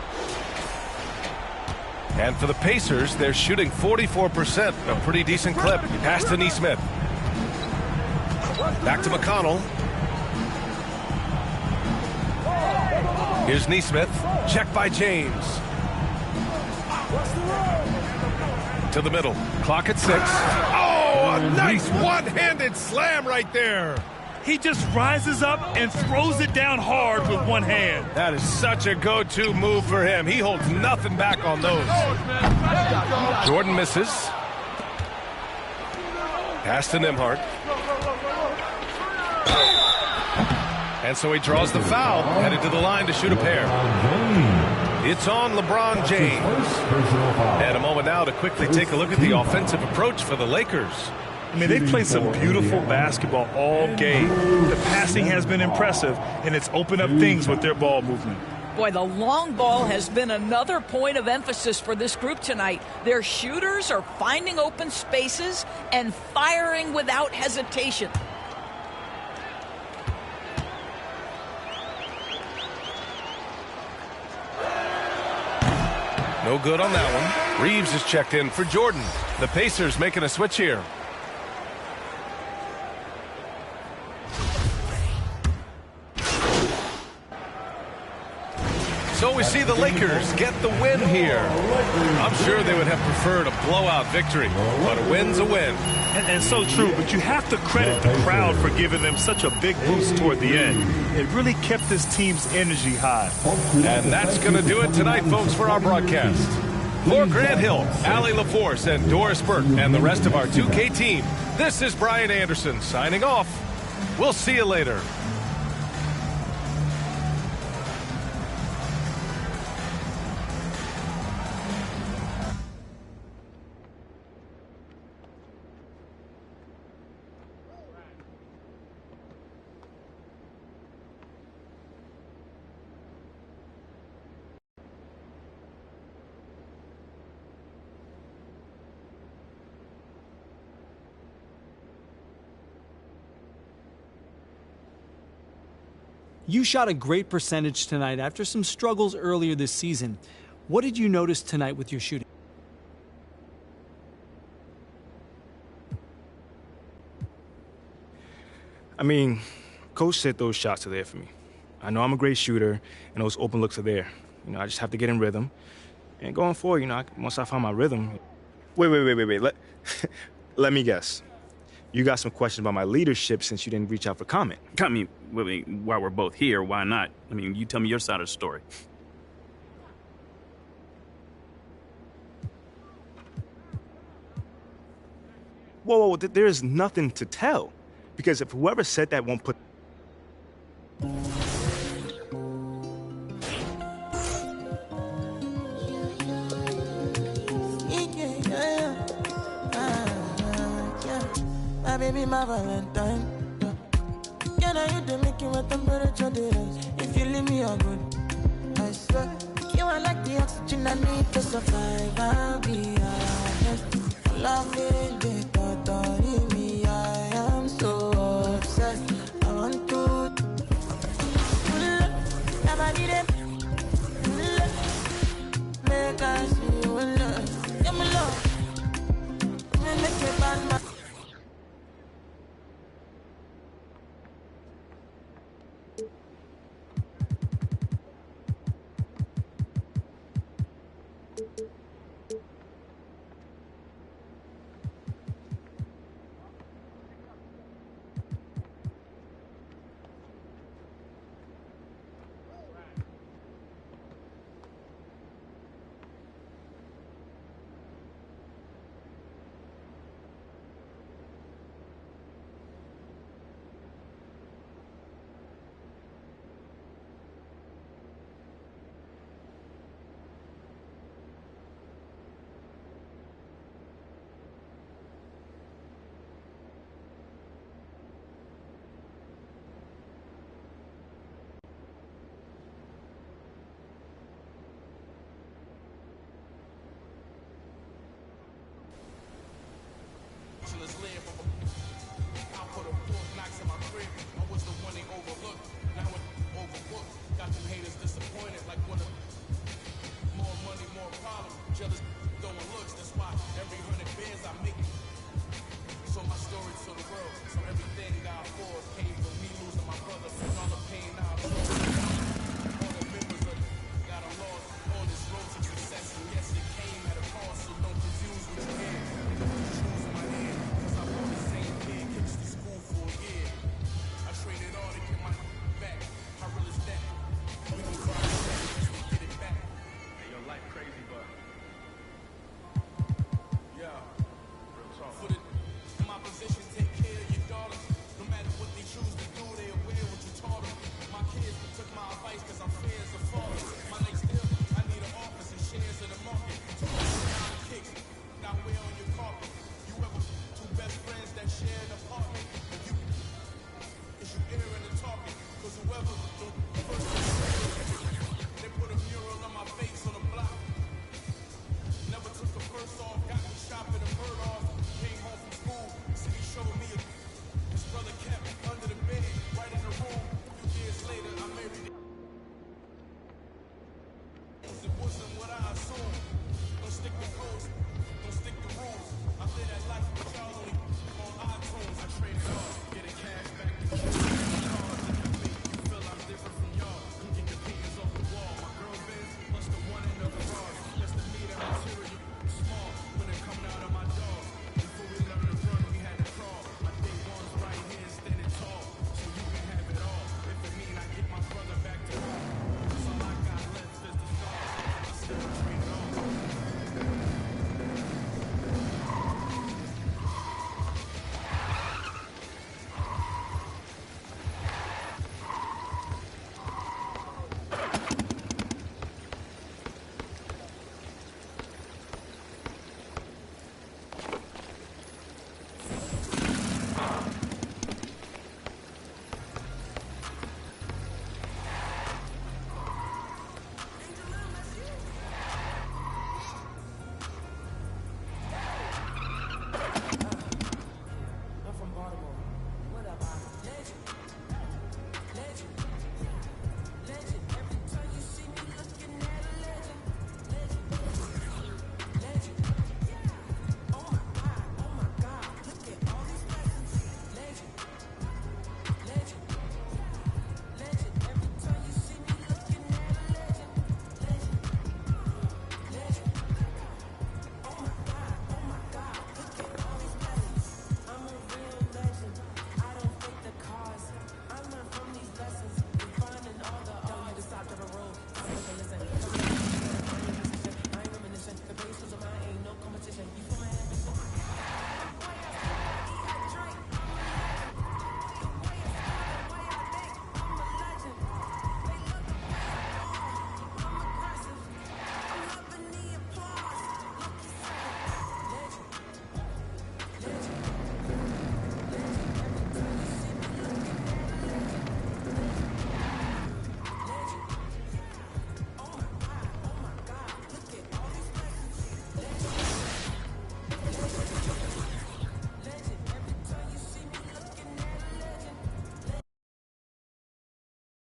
And for the Pacers, they're shooting 44%, a pretty decent clip. Pass to Nesmith. Back to McConnell. Here's Nesmith. Check by James. To the middle. Clock at 6. Oh, a nice one-handed slam right there. He just rises up and throws it down hard with one hand. That is such a go-to move for him. He holds nothing back on those. Jordan misses. Pass to Nembhard. And so he draws the foul, headed to the line to shoot a pair. It's on LeBron James. And a moment now to quickly take a look at the offensive approach for the Lakers. I mean, they've played some beautiful basketball all game. The passing has been impressive, and it's opened up things with their ball movement. Boy, the long ball has been another point of emphasis for this group tonight. Their shooters are finding open spaces and firing without hesitation. No good on that one. Reeves is checked in for Jordan. The Pacers making a switch here. So we see the Lakers get the win here. I'm sure they would have preferred a blowout victory, but a win's a win. And so true, but you have to credit the crowd for giving them such a big boost toward the end. It really kept this team's energy high. And that's going to do it tonight, folks, for our broadcast. For Grant Hill, Allie LaForce, and Doris Burke, and the rest of our 2K team, this is Brian Anderson signing off. We'll see you later. You shot a great percentage tonight after some struggles earlier this season. What did you notice tonight with your shooting? I mean, Coach said those shots are there for me. I know I'm a great shooter, and those open looks are there. You know, I just have to get in rhythm. And going forward, you know, once I find my rhythm... Wait. Let me guess. you got some questions about my leadership since you didn't reach out for comment. I mean, while we're both here, why not? I mean, you tell me your side of the story. Whoa, there's nothing to tell. Because if whoever said that won't put... My baby, my Valentine. Can I hit the making with temperature days? If you leave me, you're good. I swear, you are like the oxygen I need to survive. I'll be honest. Love it, they thought me. I am so obsessed. I want to. Never need it. Make I see you in love. Give me love. Make me bad man. Brother kept